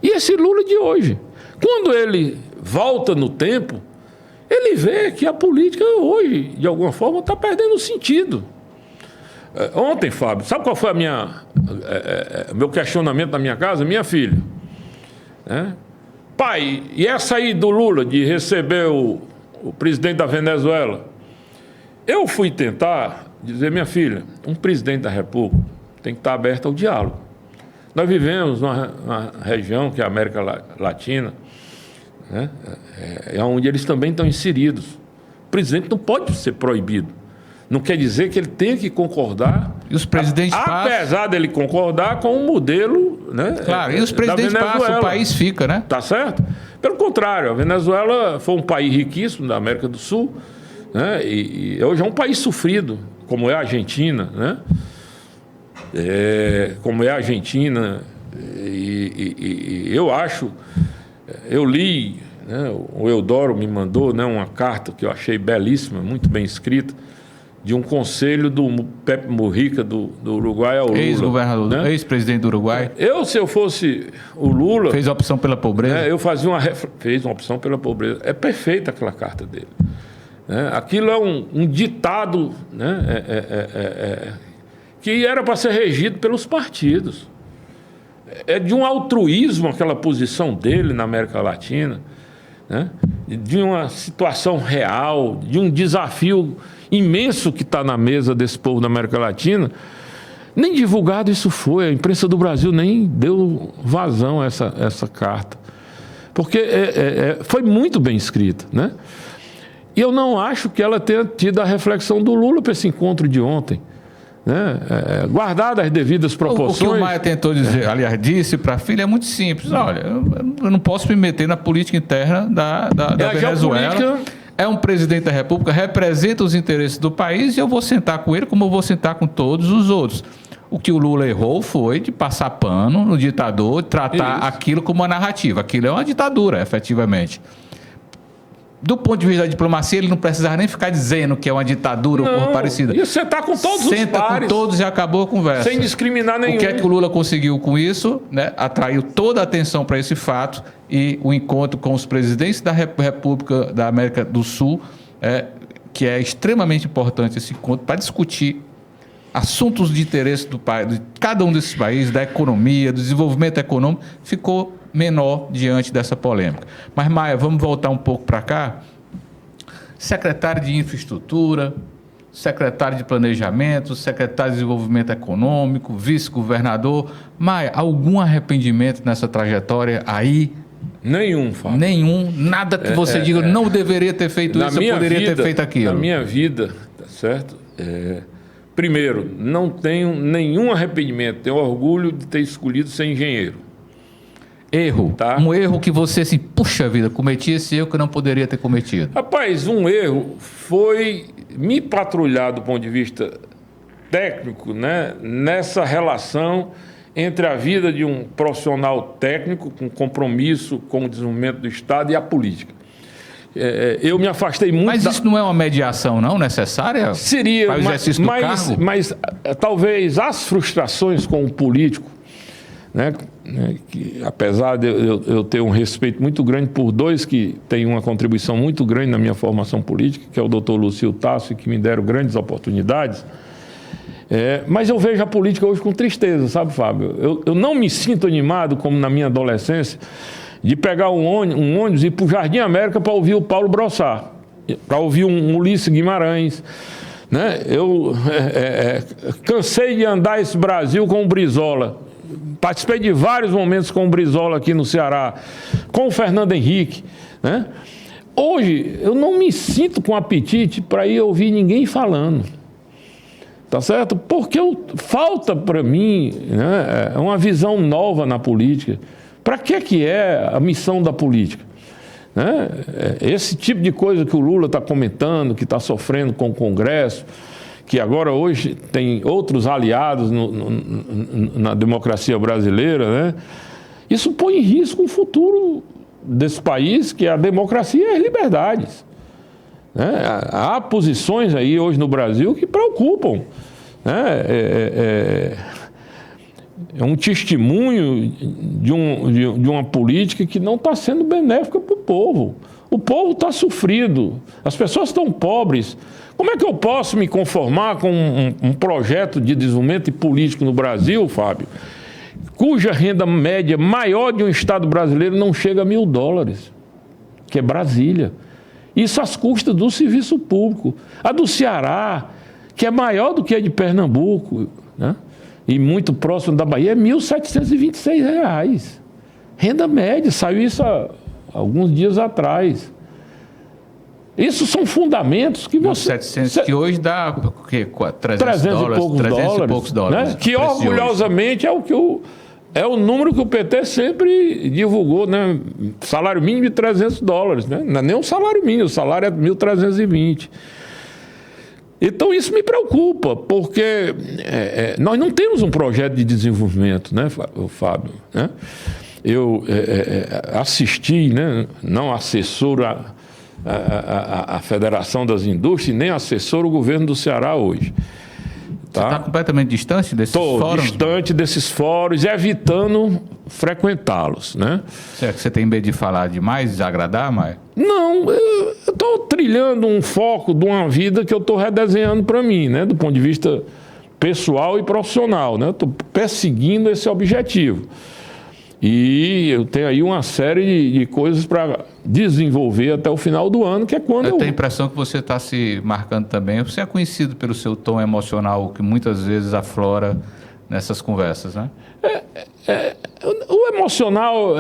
E esse Lula de hoje. Quando ele volta no tempo, ele vê que a política hoje, de alguma forma, está perdendo sentido. Ontem, Fábio, sabe qual foi meu questionamento na minha casa? Minha filha. Né? Pai, e essa aí do Lula de receber o presidente da Venezuela? Eu fui tentar dizer, minha filha, um presidente da República tem que estar aberto ao diálogo. Nós vivemos numa região que é a América Latina, né? Onde eles também estão inseridos. O presidente não pode ser proibido. Não quer dizer que ele tenha que concordar. E os presidentes apesar dele concordar com o modelo, né? Claro, e os presidentes passam, o país fica, né? Tá certo? Pelo contrário, a Venezuela foi um país riquíssimo da América do Sul, né? E hoje é um país sofrido, como é a Argentina, né? Como é a Argentina. E eu acho, eu li, né? O Eudoro me mandou, né, uma carta que eu achei belíssima, muito bem escrita, de um conselho do Pepe Mujica, do Uruguai ao Lula. Ex-governador, né? Ex-presidente do Uruguai. Se eu fosse o Lula... Fez a opção pela pobreza. Eu fazia fez uma opção pela pobreza. É perfeita aquela carta dele. Aquilo é um ditado, né? Que era para ser regido pelos partidos. É de um altruísmo aquela posição dele na América Latina. né, de uma situação real, de um desafio imenso que está na mesa desse povo da América Latina, nem divulgado isso foi. A imprensa do Brasil nem deu vazão a essa carta. Porque foi muito bem escrita, né? E eu não acho que ela tenha tido a reflexão do Lula para esse encontro de ontem, né? Guardadas as devidas proporções. O que o Maia tentou dizer, aliás, disse para a filha é muito simples. Olha, eu não posso me meter na política interna da Venezuela. É um presidente da República, representa os interesses do país e eu vou sentar com ele como eu vou sentar com todos os outros. O que o Lula errou foi de passar pano no ditador, tratar aquilo como uma narrativa. Aquilo é uma ditadura, efetivamente. Do ponto de vista da diplomacia, ele não precisava nem ficar dizendo que é uma ditadura ou coisa parecida. Ia sentar com todos os pares. Senta com todos e acabou a conversa. Sem discriminar nenhum. O que é que o Lula conseguiu com isso? Né? Atraiu toda a atenção para esse fato e o encontro com os presidentes da República da América do Sul, que é extremamente importante esse encontro para discutir assuntos de interesse do país, de cada um desses países, da economia, do desenvolvimento econômico, ficou menor diante dessa polêmica. Mas, Maia, vamos voltar um pouco para cá. Secretário de Infraestrutura, secretário de Planejamento, secretário de Desenvolvimento Econômico, vice-governador. Maia, algum arrependimento nessa trajetória aí? Nenhum, Fábio. Nenhum? Nada que você diga, não deveria ter feito isso, eu poderia ter feito aquilo? Na minha vida, tá certo? Primeiro, não tenho nenhum arrependimento, tenho orgulho de ter escolhido ser engenheiro. Erro. Tá? Um erro que você, assim, puxa vida, cometi esse erro que eu não poderia ter cometido. Rapaz, um erro foi me patrulhar do ponto de vista técnico, né, nessa relação entre a vida de um profissional técnico com compromisso com o desenvolvimento do Estado e a política. Eu me afastei muito... Mas isso não é uma mediação, não, necessária? Seria, para o exercício do cargo? Mas talvez as frustrações com o político, né, que, apesar de eu ter um respeito muito grande por dois que têm uma contribuição muito grande na minha formação política, que é o doutor Lúcio Tasso, que me deram grandes oportunidades, mas eu vejo a política hoje com tristeza, sabe, Fábio? Eu não me sinto animado, como na minha adolescência, de pegar um ônibus e ir para o Jardim América para ouvir o Paulo Brossard, para ouvir um Ulisses Guimarães, né? Eu cansei de andar esse Brasil com o Brizola. Participei de vários momentos com o Brizola aqui no Ceará, com o Fernando Henrique, né? Hoje, eu não me sinto com apetite para ir ouvir ninguém falando, tá certo? Porque falta para mim, né, uma visão nova na política. Para que é a missão da política? Né? Esse tipo de coisa que o Lula está comentando, que está sofrendo com o Congresso, que agora hoje tem outros aliados na democracia brasileira, né? Isso põe em risco o futuro desse país, que é a democracia e as liberdades. Né? Há posições aí hoje no Brasil que preocupam. Né? É um testemunho de uma política que não está sendo benéfica para o povo. O povo está sofrido, as pessoas estão pobres. Como é que eu posso me conformar com um projeto de desenvolvimento político no Brasil, Fábio, cuja renda média maior de um Estado brasileiro não chega a $1.000, que é Brasília? Isso às custas do serviço público. A do Ceará, que é maior do que a de Pernambuco, né? E muito próximo da Bahia, é R$ 1.726. Renda média, saiu isso há alguns dias atrás. Isso são fundamentos que você... 700, que hoje dá o quê? 300 e poucos dólares. Né? Que orgulhosamente é o número que o PT sempre divulgou, né? Salário mínimo de $300, né? Não é nem um salário mínimo, o salário é 1.320. Então isso me preocupa, porque nós não temos um projeto de desenvolvimento, né, Fábio? Né? Eu assisti, né, não assessoro a Federação das Indústrias, nem assessoro o governo do Ceará hoje. Tá? Você está completamente distante desses fóruns? Estou distante desses fóruns, evitando frequentá-los, né? Será que você tem medo de falar demais, desagradar, Maia? Não, eu estou trilhando um foco de uma vida que eu estou redesenhando para mim, né? Do ponto de vista pessoal e profissional, né? Estou perseguindo esse objetivo. E eu tenho aí uma série de coisas para desenvolver até o final do ano, que é quando eu tenho a impressão que você está se marcando também. Você é conhecido pelo seu tom emocional, que muitas vezes aflora nessas conversas, né? O emocional,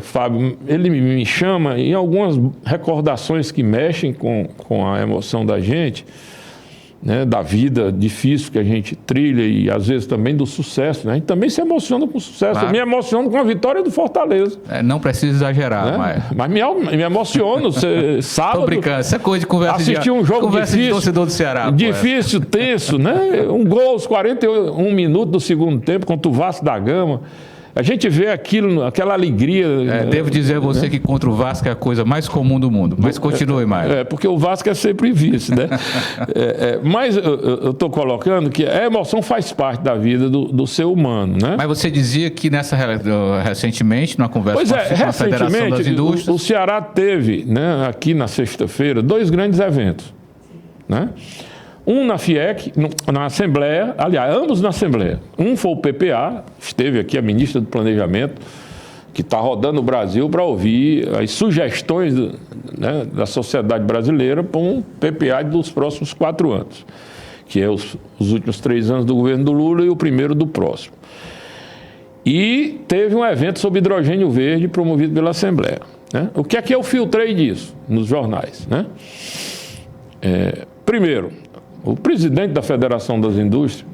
Fábio, ele me chama em algumas recordações que mexem com a emoção da gente, né, da vida difícil que a gente trilha e às vezes também do sucesso, né? A gente também se emociona com o sucesso. Claro. Eu me emociono com a vitória do Fortaleza. Não precisa exagerar, né? Mas me emociono. Sábado, tô brincando, isso é coisa de conversa assistir um jogo conversa difícil, de torcedor do Ceará. difícil, tenso, né? Um gol aos 41 minutos do segundo tempo contra o Vasco da Gama. A gente vê aquilo, aquela alegria. Devo dizer a você que contra o Vasco é a coisa mais comum do mundo, mas continue mais. Porque o Vasco é sempre vice, né? Mas eu estou colocando que a emoção faz parte da vida do ser humano, né? Mas você dizia que recentemente, numa conversa com a Federação das Indústrias... o Ceará teve, né, aqui na sexta-feira, 2 grandes eventos, né? Um na FIEC, na Assembleia, aliás, ambos na Assembleia. Um foi o PPA, esteve aqui a ministra do Planejamento, que está rodando o Brasil para ouvir as sugestões né, da sociedade brasileira para um PPA dos próximos 4 anos, que é os últimos 3 anos do governo do Lula e o primeiro do próximo. E teve um evento sobre hidrogênio verde promovido pela Assembleia, né? O que é que eu filtrei disso nos jornais, né? Primeiro, o presidente da Federação das Indústrias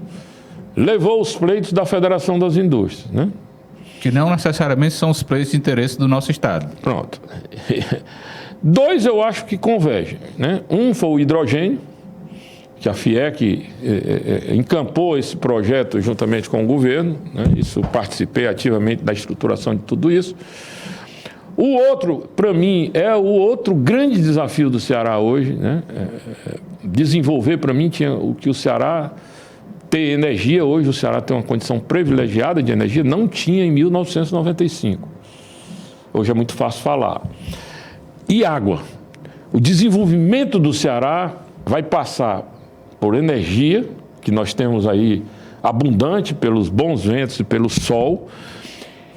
levou os pleitos da Federação das Indústrias, né? Que não necessariamente são os pleitos de interesse do nosso Estado. Pronto. 2 eu acho que convergem, né? Um foi o hidrogênio, que a FIEC encampou esse projeto juntamente com o governo, né? Isso, participei ativamente da estruturação de tudo isso. O outro, para mim, é o outro grande desafio do Ceará hoje, né? Desenvolver, para mim, tinha o que o Ceará ter energia. Hoje o Ceará tem uma condição privilegiada de energia, não tinha em 1995. Hoje é muito fácil falar. E água. O desenvolvimento do Ceará vai passar por energia, que nós temos aí abundante pelos bons ventos e pelo sol,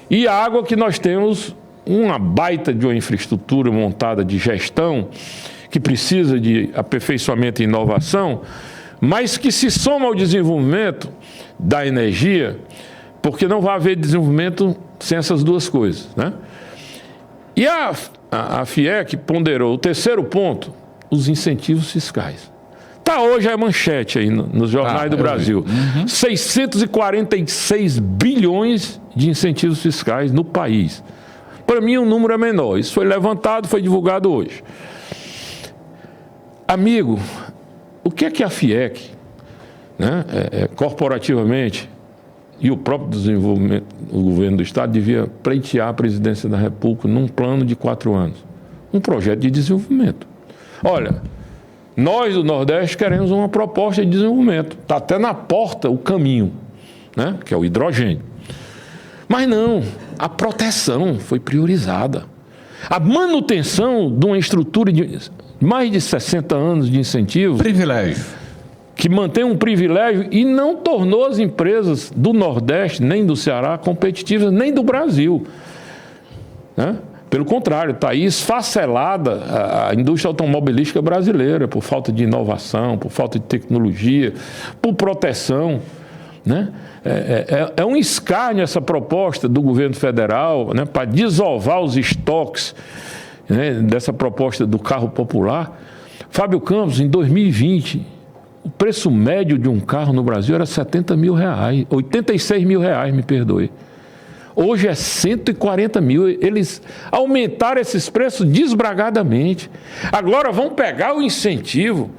e água, que nós temos uma baita de uma infraestrutura montada de gestão, que precisa de aperfeiçoamento e inovação, mas que se soma ao desenvolvimento da energia, porque não vai haver desenvolvimento sem essas duas coisas, né? E a FIEC ponderou o terceiro ponto, os incentivos fiscais. Está hoje a manchete aí nos jornais do Brasil. 646 bilhões de incentivos fiscais no país. Para mim, o número é menor. Isso foi levantado, foi divulgado hoje. Amigo, o que é que a FIEC, né, corporativamente, e o próprio desenvolvimento, o governo do Estado, devia pleitear a presidência da República num plano de 4 anos? Um projeto de desenvolvimento. Olha, nós do Nordeste queremos uma proposta de desenvolvimento. Está até na porta o caminho, né, que é o hidrogênio. Mas não, a proteção foi priorizada. A manutenção de uma estrutura de mais de 60 anos de incentivo. Privilégio. Que mantém um privilégio e não tornou as empresas do Nordeste, nem do Ceará, competitivas, nem do Brasil, né? Pelo contrário, está aí esfacelada a indústria automobilística brasileira por falta de inovação, por falta de tecnologia, por proteção, né? É um escárnio essa proposta do governo federal, né, para desovar os estoques, né, dessa proposta do carro popular. Fábio Campos, em 2020, o preço médio de um carro no Brasil era R$70 mil, 86 mil reais, me perdoe. Hoje é 140 mil. Eles aumentaram esses preços desbragadamente. Agora vão pegar o incentivo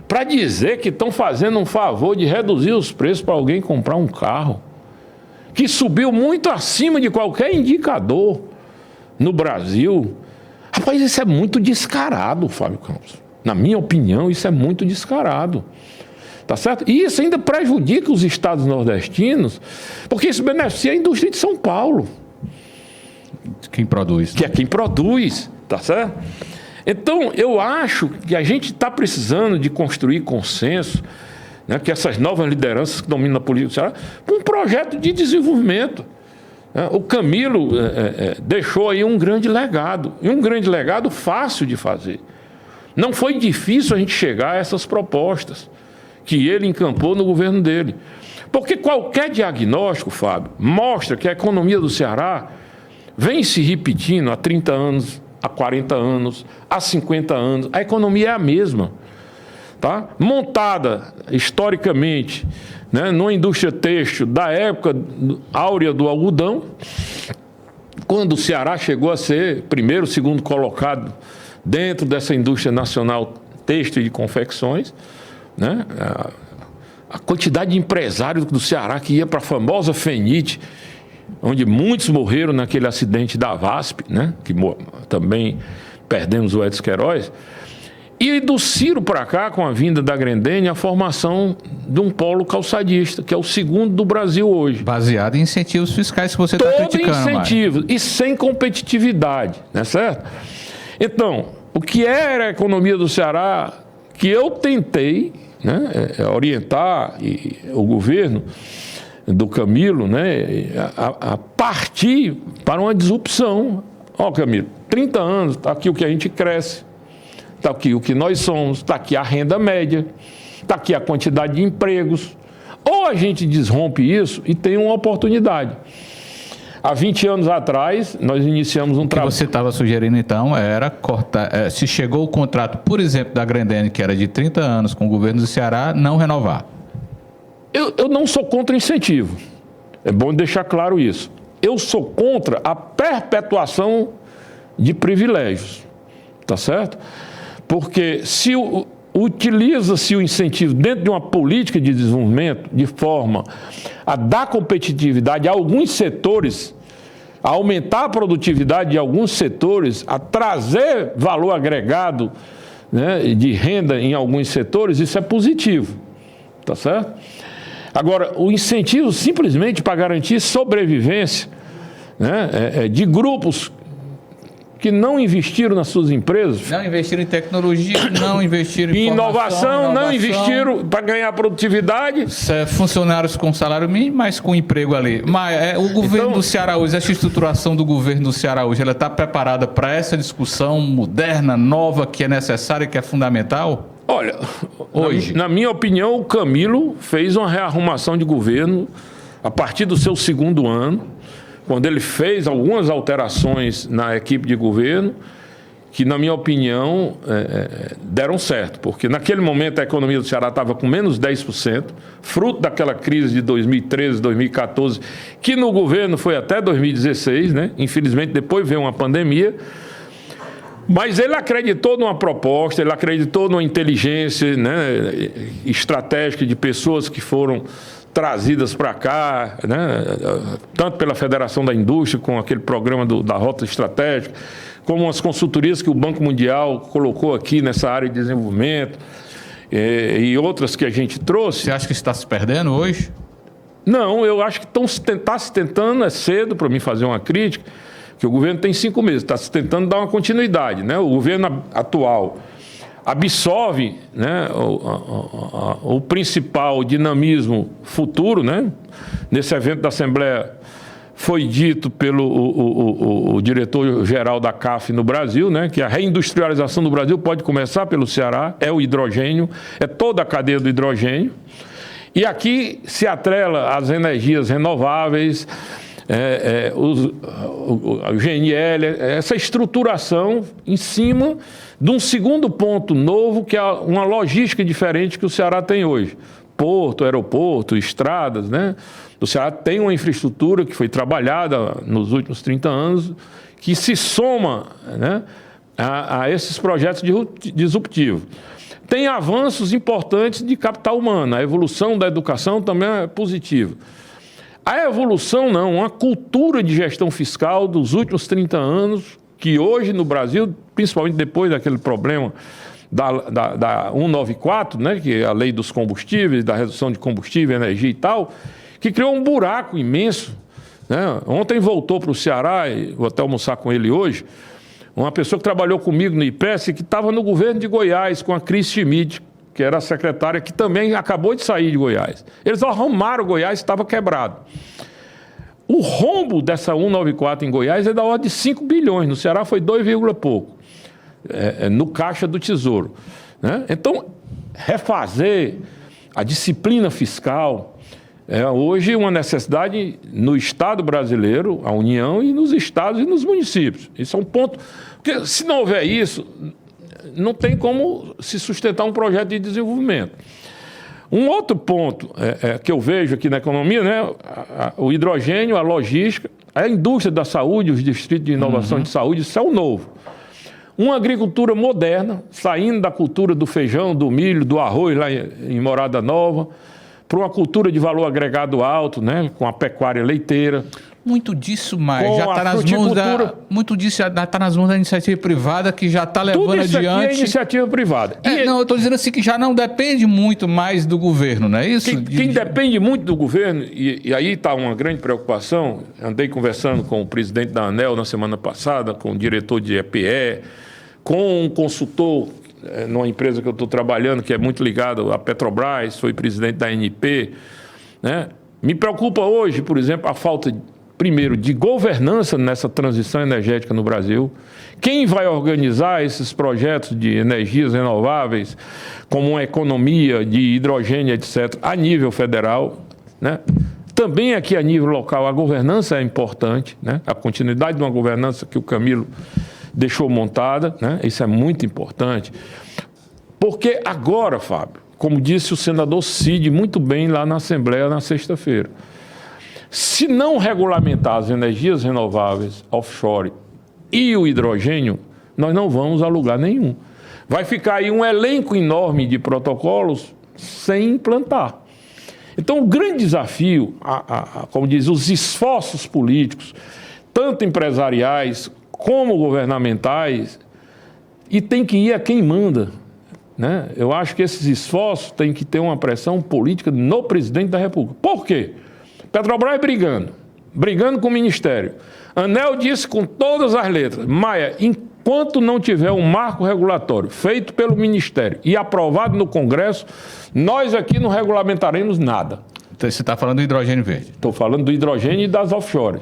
para dizer que estão fazendo um favor de reduzir os preços para alguém comprar um carro que subiu muito acima de qualquer indicador no Brasil. Rapaz, isso é muito descarado, Fábio Campos. Na minha opinião, isso é muito descarado. Tá certo? E isso ainda prejudica os estados nordestinos, porque isso beneficia a indústria de São Paulo. Quem produz. Que é quem produz, tá certo? Então, eu acho que a gente está precisando de construir consenso, né, que essas novas lideranças que dominam a política do Ceará, um projeto de desenvolvimento, O Camilo deixou aí um grande legado, e um grande legado fácil de fazer. Não foi difícil a gente chegar a essas propostas que ele encampou no governo dele. Porque qualquer diagnóstico, Fábio, mostra que a economia do Ceará vem se repetindo há 30 anos, há 40 anos, há 50 anos. A economia é a mesma. Tá? Montada historicamente, né, numa indústria têxtil da época áurea do algodão, quando o Ceará chegou a ser primeiro, segundo colocado dentro dessa indústria nacional têxtil e de confecções, né, a quantidade de empresários do Ceará que ia para a famosa Fenite, onde muitos morreram naquele acidente da VASP, né, que também perdemos o Edson Queiroz. E do Ciro para cá, com a vinda da Grendene, a formação de um polo calçadista, que é o segundo do Brasil hoje. Baseado em incentivos fiscais que você está criticando. Todo incentivo e sem competitividade, não é certo? Então, o que era a economia do Ceará, que eu tentei, né, orientar o governo do Camilo, né, a partir para uma disrupção. Ó, Camilo, 30 anos, está aqui o que a gente cresce. Está aqui o que nós somos, está aqui a renda média, está aqui a quantidade de empregos. Ou a gente desrompe isso e tem uma oportunidade. Há 20 anos atrás, nós iniciamos um trabalho. O que você estava sugerindo, então, era cortar. Se chegou o contrato, por exemplo, da Grendene, que era de 30 anos com o governo do Ceará, não renovar. Eu não sou contra incentivo. É bom deixar claro isso. Eu sou contra a perpetuação de privilégios. Tá certo? Porque se utiliza-se o incentivo dentro de uma política de desenvolvimento de forma a dar competitividade a alguns setores, a aumentar a produtividade de alguns setores, a trazer valor agregado, né, de renda em alguns setores, isso é positivo, tá certo? Agora, o incentivo simplesmente para garantir sobrevivência, né, de grupos que não investiram nas suas empresas. Não investiram em tecnologia, não investiram em inovação, não investiram para ganhar produtividade. Funcionários com salário mínimo, mas com emprego ali. Mas o governo do Ceará hoje, essa estruturação do governo do Ceará hoje, ela está preparada para essa discussão moderna, nova, que é necessária e que é fundamental? Olha, hoje, na minha opinião, o Camilo fez uma rearrumação de governo a partir do seu segundo ano, quando ele fez algumas alterações na equipe de governo, que, na minha opinião, deram certo. Porque, naquele momento, a economia do Ceará estava com menos 10%, fruto daquela crise de 2013, 2014, que no governo foi até 2016, né? Infelizmente, depois veio uma pandemia. Mas ele acreditou numa proposta, ele acreditou numa inteligência, né, estratégica de pessoas que foram trazidas para cá, né, tanto pela Federação da Indústria, com aquele programa da Rota Estratégica, como as consultorias que o Banco Mundial colocou aqui nessa área de desenvolvimento, e outras que a gente trouxe. Você acha que está se perdendo hoje? Não, eu acho que está se tentando, é cedo para mim fazer uma crítica, que o governo tem 5 meses, está se tentando dar uma continuidade, né? O governo atual absorve, né, o principal dinamismo futuro, né? Nesse evento da Assembleia foi dito pelo o diretor-geral da CAF no Brasil, né, que a reindustrialização do Brasil pode começar pelo Ceará, é o hidrogênio, é toda a cadeia do hidrogênio. E aqui se atrela às energias renováveis, o GNL, essa estruturação em cima de um segundo ponto novo, que é uma logística diferente que o Ceará tem hoje. Porto, aeroporto, estradas, né? O Ceará tem uma infraestrutura que foi trabalhada nos últimos 30 anos, que se soma, né, a esses projetos disruptivos. Tem avanços importantes de capital humano, a evolução da educação também é positiva. A evolução não, uma cultura de gestão fiscal dos últimos 30 anos, que hoje no Brasil, principalmente depois daquele problema da 194, né, que é a lei dos combustíveis, da redução de combustível, energia e tal, que criou um buraco imenso, né? Ontem voltou para o Ceará, e vou até almoçar com ele hoje, uma pessoa que trabalhou comigo no IPES, que estava no governo de Goiás, com a Cris Schmidt, que era a secretária, que também acabou de sair de Goiás. Eles arrumaram Goiás, estava quebrado. O rombo dessa 194 em Goiás é da ordem de 5 bilhões, no Ceará foi 2, pouco, no caixa do Tesouro. Né? Então, refazer a disciplina fiscal é hoje uma necessidade no Estado brasileiro, a União, e nos estados e nos municípios. Isso é um ponto, porque se não houver isso, não tem como se sustentar um projeto de desenvolvimento. Um outro ponto que eu vejo aqui na economia, né, o hidrogênio, a logística, a indústria da saúde, os distritos de inovação de saúde, isso é o novo. Uma agricultura moderna, saindo da cultura do feijão, do milho, do arroz lá em Morada Nova, para uma cultura de valor agregado alto, né, com a pecuária leiteira. Muito disso, Maia, já está nas mãos muito disso já está nas mãos da iniciativa privada, que já está levando Tudo isso adiante. Aqui é iniciativa privada. Não, eu estou dizendo assim que já não depende muito mais do governo, não é isso? Quem depende muito do governo, e aí está uma grande preocupação, andei conversando com o presidente da ANEEL na semana passada, com o diretor de EPE, com um consultor numa empresa que eu estou trabalhando, que é muito ligado à Petrobras, foi presidente da ANP, né? Me preocupa hoje, por exemplo, a falta, primeiro, de governança nessa transição energética no Brasil. Quem vai organizar esses projetos de energias renováveis, como uma economia de hidrogênio, etc., a nível federal, né? Também aqui a nível local, a governança é importante, né? A continuidade de uma governança que o Camilo deixou montada, né? Isso é muito importante. Porque agora, Fábio, como disse o senador Cid muito bem lá na Assembleia na sexta-feira, se não regulamentar as energias renováveis offshore e o hidrogênio, nós não vamos a lugar nenhum. Vai ficar aí um elenco enorme de protocolos sem implantar. Então, o grande desafio, como diz, os esforços políticos, tanto empresariais como governamentais, e tem que ir a quem manda, né? Eu acho que esses esforços têm que ter uma pressão política no presidente da República. Por quê? Petrobras brigando com o Ministério. ANEEL disse com todas as letras, Maia, enquanto não tiver um marco regulatório feito pelo Ministério e aprovado no Congresso, nós aqui não regulamentaremos nada. Então, você está falando do hidrogênio verde? Estou falando do hidrogênio e das offshore,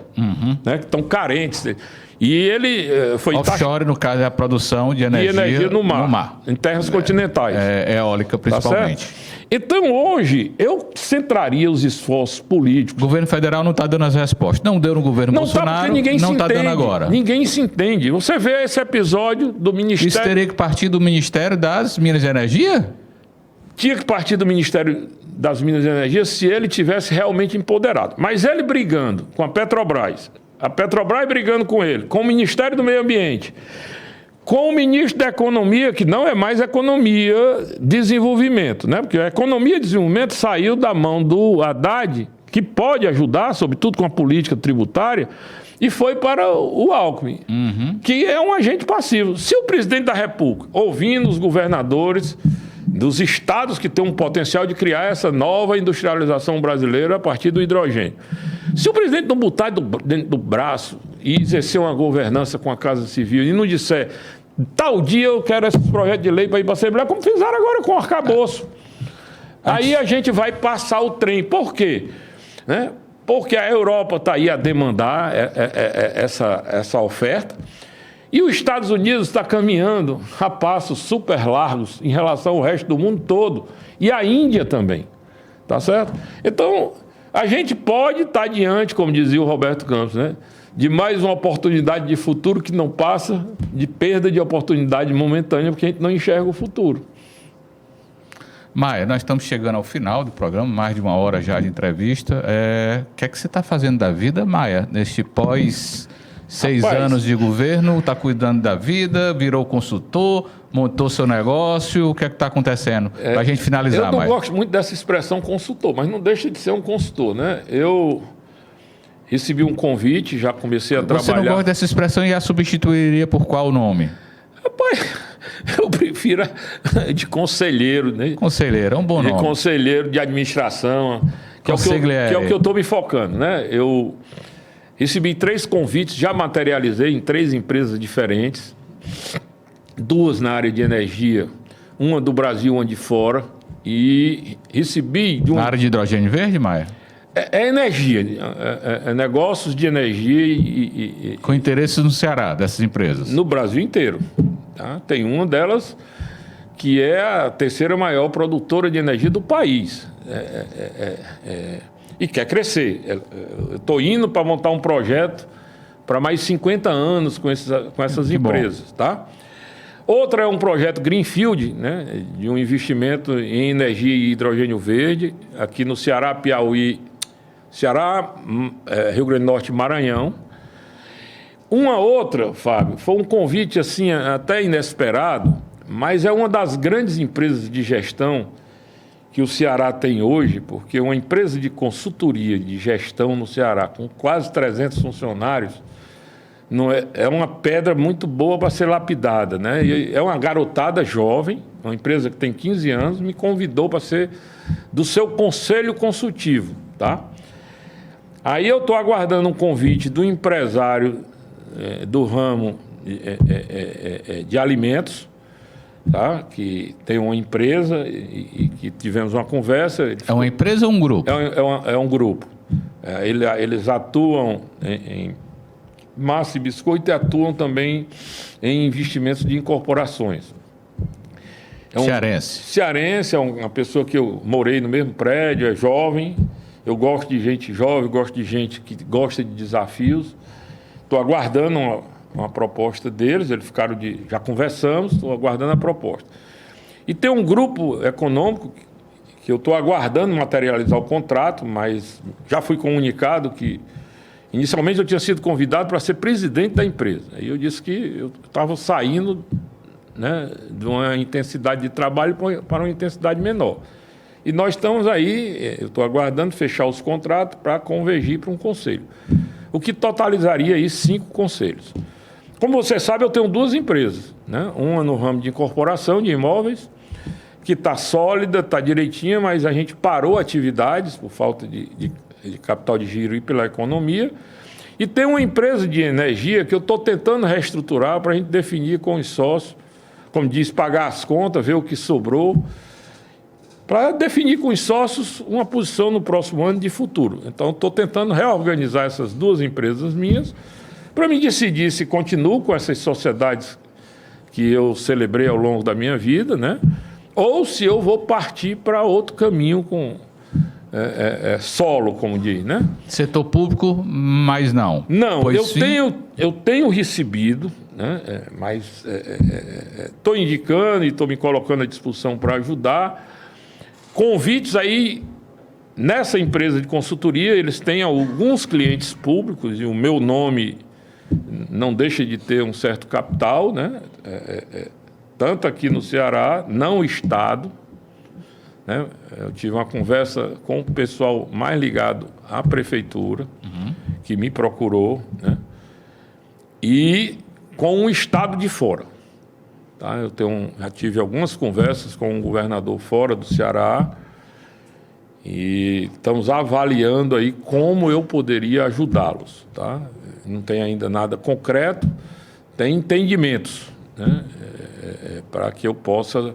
né, que estão carentes. E ele foi... Offshore, no caso, é a produção de energia, no mar, em terras continentais. Eólica, principalmente. Tá. Então, hoje, eu centraria os esforços políticos. O governo federal não está dando as respostas. Não deu no governo Bolsonaro, não está dando agora. Ninguém se entende. Você vê esse episódio do Ministério... Isso teria que partir do Ministério das Minas e Energia? Tinha que partir do Ministério das Minas e Energia se ele tivesse realmente empoderado. Mas ele brigando com a Petrobras brigando com ele, com o Ministério do Meio Ambiente, com o ministro da Economia, que não é mais Economia Desenvolvimento, né? Porque a Economia e Desenvolvimento saiu da mão do Haddad, que pode ajudar, sobretudo com a política tributária, e foi para o Alckmin, que é um agente passivo. Se o presidente da República, ouvindo os governadores dos estados que têm um potencial de criar essa nova industrialização brasileira a partir do hidrogênio, se o presidente não botar dentro do braço e exercer uma governança com a Casa Civil e não disser, tal dia eu quero esse projeto de lei para ir para a Assembleia, como fizeram agora com o arcabouço. Aí a gente vai passar o trem. Por quê? Né? Porque a Europa está aí a demandar essa oferta e os Estados Unidos está caminhando a passos super largos em relação ao resto do mundo todo e a Índia também. Tá certo? Então, a gente pode estar diante, como dizia o Roberto Campos, né, de mais uma oportunidade de futuro que não passa de perda de oportunidade momentânea, porque a gente não enxerga o futuro. Maia, nós estamos chegando ao final do programa, mais de 1 hora já de entrevista. O que é que você está fazendo da vida, Maia, neste pós 6 anos de governo? Está cuidando da vida, virou consultor, montou seu negócio, o que é que está acontecendo? Para a gente finalizar, Maia. Eu não gosto muito dessa expressão consultor, mas não deixa de ser um consultor, né? Eu recebi um convite, já comecei a trabalhar... Você não gosta dessa expressão e a substituiria por qual nome? Rapaz, eu prefiro de conselheiro, né? Conselheiro, é um bom nome. De conselheiro de administração, que é o que eu estou me focando, né? Eu recebi 3 convites, já materializei em 3 empresas diferentes, 2 na área de energia, uma do Brasil, uma de fora, e recebi... Na área de hidrogênio verde, Maia? É energia, negócios de energia Com interesse no Ceará, dessas empresas? no Brasil inteiro. Tá? Tem uma delas que é a terceira maior produtora de energia do país. E quer crescer. Eu estou indo para montar um projeto para mais 50 anos com essas empresas. Tá? Outra é um projeto Greenfield, né, de um investimento em energia e hidrogênio verde, aqui no Ceará, Piauí, Rio Grande do Norte e Maranhão. Uma outra, Fábio, foi um convite assim até inesperado, mas é uma das grandes empresas de gestão que o Ceará tem hoje, porque uma empresa de consultoria de gestão no Ceará, com quase 300 funcionários, é uma pedra muito boa para ser lapidada, né? E é uma garotada jovem, uma empresa que tem 15 anos, me convidou para ser do seu conselho consultivo, tá? Aí eu estou aguardando um convite do empresário do ramo de alimentos, tá? Que tem uma empresa e que tivemos uma conversa. É uma empresa ou um grupo? É um grupo. Eles atuam em massa e biscoito e atuam também em investimentos de incorporações. Cearense, é uma pessoa que eu morei no mesmo prédio, é jovem. Eu gosto de gente jovem, gosto de gente que gosta de desafios. Estou aguardando uma proposta deles, já conversamos, estou aguardando a proposta. E tem um grupo econômico que eu estou aguardando materializar o contrato, mas já fui comunicado que inicialmente eu tinha sido convidado para ser presidente da empresa. Aí eu disse que eu estava saindo, né, de uma intensidade de trabalho para uma intensidade menor. E nós estamos aí, eu estou aguardando fechar os contratos para convergir para um conselho. O que totalizaria aí 5 conselhos. Como você sabe, eu tenho 2 empresas, né? Uma no ramo de incorporação de imóveis, que está sólida, está direitinha, mas a gente parou atividades por falta de capital de giro e pela economia. E tem uma empresa de energia que eu estou tentando reestruturar para a gente definir com os sócios, como diz, pagar as contas, ver o que sobrou, para definir com os sócios uma posição no próximo ano de futuro. Então, estou tentando reorganizar essas 2 empresas minhas para me decidir se continuo com essas sociedades que eu celebrei ao longo da minha vida, né? Ou se eu vou partir para outro caminho com solo, como diz, né? Setor público, mas não. Não, eu tenho recebido, né? Mas estou indicando e estou me colocando à disposição para ajudar. Convites aí, nessa empresa de consultoria, eles têm alguns clientes públicos e o meu nome não deixa de ter um certo capital, né? Tanto aqui no Ceará, não o Estado, né? Eu tive uma conversa com o pessoal mais ligado à prefeitura, que me procurou, né? E com o Estado de fora. Tá? Já tive algumas conversas com um governador fora do Ceará e estamos avaliando aí como eu poderia ajudá-los. Tá? Não tem ainda nada concreto, tem entendimentos, né? Para que eu possa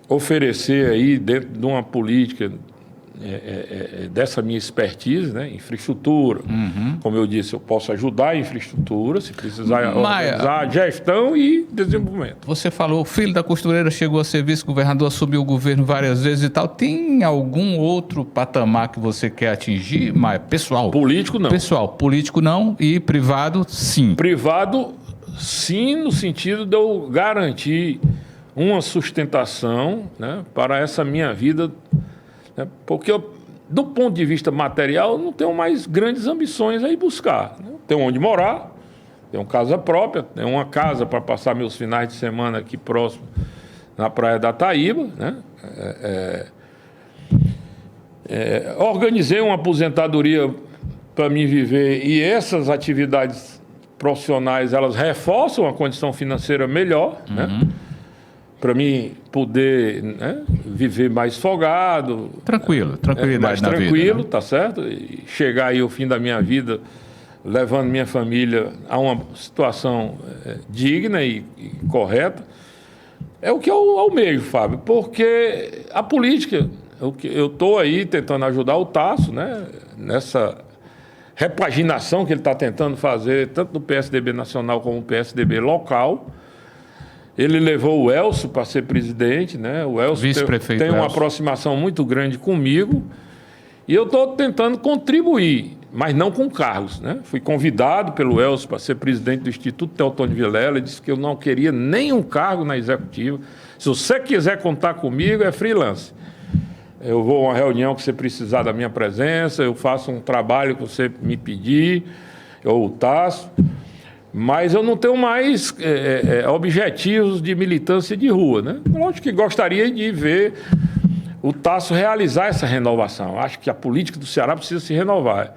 oferecer aí dentro de uma política dessa minha expertise, né? Infraestrutura. Como eu disse, eu posso ajudar a infraestrutura, se precisar organizar gestão e desenvolvimento. Você falou, o filho da costureira chegou a ser vice-governador, assumiu o governo várias vezes e tal. Tem algum outro patamar que você quer atingir? Mas pessoal? Político, não. Pessoal, político não e privado, sim. Privado, sim, no sentido de eu garantir uma sustentação, né, para essa minha vida, né, porque eu, do ponto de vista material, não tenho mais grandes ambições a ir buscar. Né? Tenho onde morar, tenho casa própria, tenho uma casa para passar meus finais de semana aqui próximo, na Praia da Taíba, né? Organizei uma aposentadoria para mim viver e essas atividades profissionais, elas reforçam a condição financeira melhor, né? Para mim poder, né, viver mais folgado. Tranquilidade mais na tranquilo, vida, né? Tá certo? E chegar aí ao fim da minha vida levando minha família a uma situação digna e correta. É o que eu almejo, Fábio, porque a política, Eu estou aí tentando ajudar o Tasso, né? Nessa repaginação que ele está tentando fazer, tanto no PSDB nacional como no PSDB local. Ele levou o Elcio para ser presidente, né? O Elcio tem uma aproximação muito grande comigo. E eu estou tentando contribuir, mas não com cargos, né? Fui convidado pelo Elcio para ser presidente do Instituto Teotônio Vilela. Ele disse que eu não queria nenhum cargo na executiva. Se você quiser contar comigo, é freelance. Eu vou a uma reunião que você precisar da minha presença, eu faço um trabalho que você me pedir, ou o Tasso. Mas eu não tenho mais objetivos de militância de rua, né? Lógico que gostaria de ver o Tasso realizar essa renovação. Acho que a política do Ceará precisa se renovar.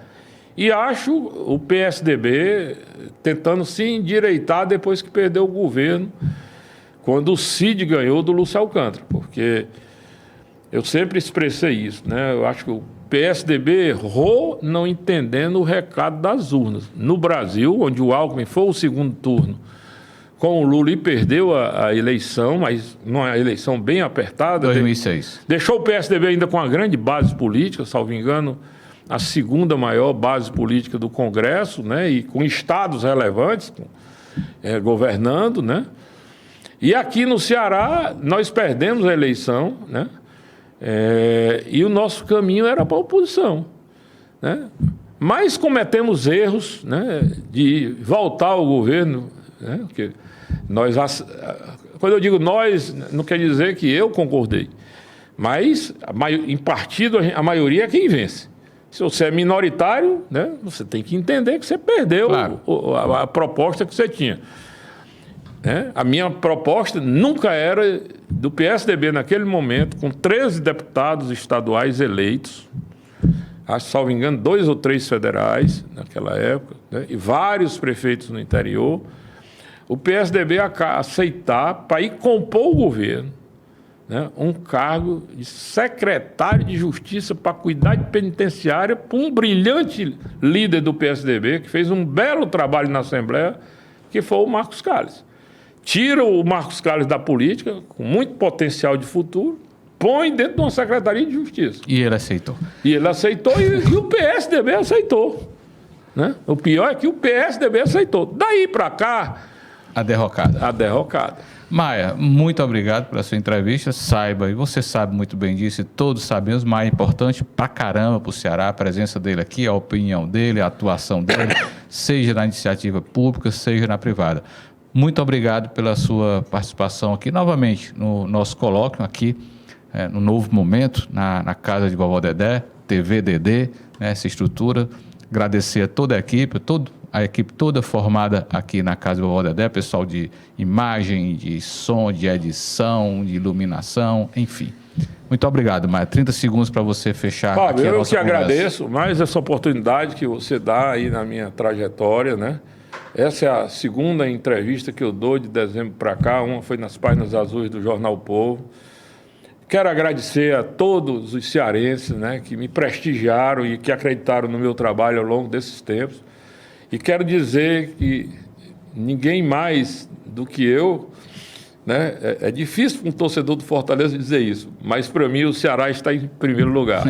E acho o PSDB tentando se endireitar depois que perdeu o governo, quando o Cid ganhou do Lúcio Alcântara, porque eu sempre expressei isso, né? Eu acho que o PSDB errou não entendendo o recado das urnas. No Brasil, onde o Alckmin foi o segundo turno com o Lula e perdeu a eleição, mas numa eleição bem apertada. 2006. Deixou o PSDB ainda com uma grande base política, salvo engano, a segunda maior base política do Congresso, né? E com estados relevantes governando, né? E aqui no Ceará, nós perdemos a eleição, né? E o nosso caminho era para a oposição, né? Mas cometemos erros, né, de voltar ao governo, né? Porque quando eu digo nós, não quer dizer que eu concordei, mas em partido a maioria é quem vence. Se você é minoritário, né, você tem que entender que você perdeu, claro, a proposta que você tinha. A minha proposta nunca era do PSDB naquele momento, com 13 deputados estaduais eleitos, acho, salvo engano, 2 ou 3 federais naquela época, né, e vários prefeitos no interior, o PSDB aceitar para ir compor o governo, né, um cargo de secretário de Justiça para cuidar de penitenciária para um brilhante líder do PSDB, que fez um belo trabalho na Assembleia, que foi o Marcos Salles. Tira o Marcos Salles da política, com muito potencial de futuro, põe dentro de uma Secretaria de Justiça. E ele aceitou. E ele aceitou e o PSDB aceitou, né? O pior é que o PSDB aceitou. Daí para cá... A derrocada. A derrocada. Maia, muito obrigado pela sua entrevista. Saiba, e você sabe muito bem disso, e todos sabemos, Maia é importante pra caramba para o Ceará, a presença dele aqui, a opinião dele, a atuação dele, seja na iniciativa pública, seja na privada. Muito obrigado pela sua participação aqui novamente no nosso colóquio aqui, no Novo Momento, na casa de Vovó Dedé, TV Dedé, né, essa estrutura. Agradecer a toda a equipe toda formada aqui na casa de Vovó Dedé, pessoal de imagem, de som, de edição, de iluminação, enfim. Muito obrigado, Maia. 30 segundos para você fechar aqui a nossa conversa. Eu que agradeço mais essa oportunidade que você dá aí na minha trajetória, né? Essa é a segunda entrevista que eu dou de dezembro para cá. Uma foi nas páginas azuis do Jornal Povo. Quero agradecer a todos os cearenses, né, que me prestigiaram e que acreditaram no meu trabalho ao longo desses tempos. E quero dizer que ninguém mais do que eu, né, é difícil para um torcedor do Fortaleza dizer isso, mas para mim o Ceará está em primeiro lugar.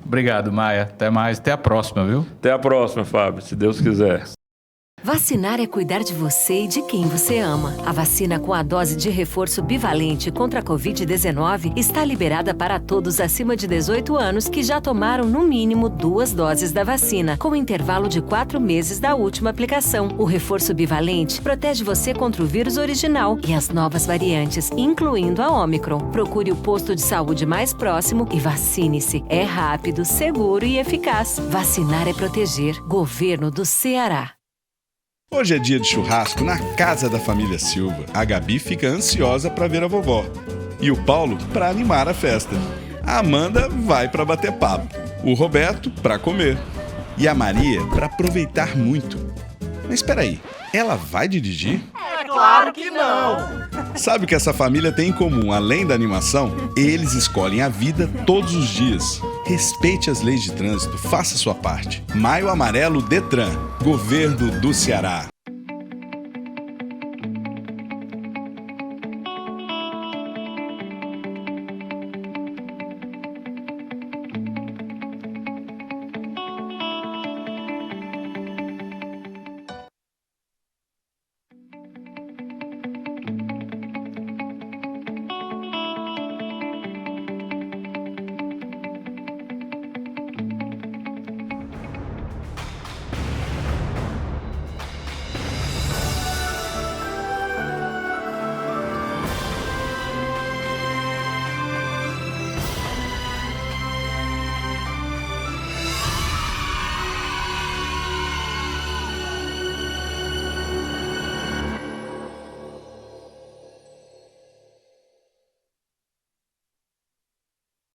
Obrigado, Maia. Até mais. Até a próxima, viu? Até a próxima, Fábio, se Deus quiser. Vacinar é cuidar de você e de quem você ama. A vacina com a dose de reforço bivalente contra a Covid-19 está liberada para todos acima de 18 anos que já tomaram no mínimo 2 doses da vacina, com intervalo de 4 meses da última aplicação. O reforço bivalente protege você contra o vírus original e as novas variantes, incluindo a Ômicron. Procure o posto de saúde mais próximo e vacine-se. É rápido, seguro e eficaz. Vacinar é proteger. Governo do Ceará. Hoje é dia de churrasco na casa da família Silva. A Gabi fica ansiosa para ver a vovó. E o Paulo para animar a festa. A Amanda vai para bater papo. O Roberto para comer. E a Maria para aproveitar muito. Mas espera aí, ela vai dirigir? É claro que não! Sabe o que essa família tem em comum, além da animação? Eles escolhem a vida todos os dias. Respeite as leis de trânsito, faça sua parte. Maio Amarelo Detran, Governo do Ceará.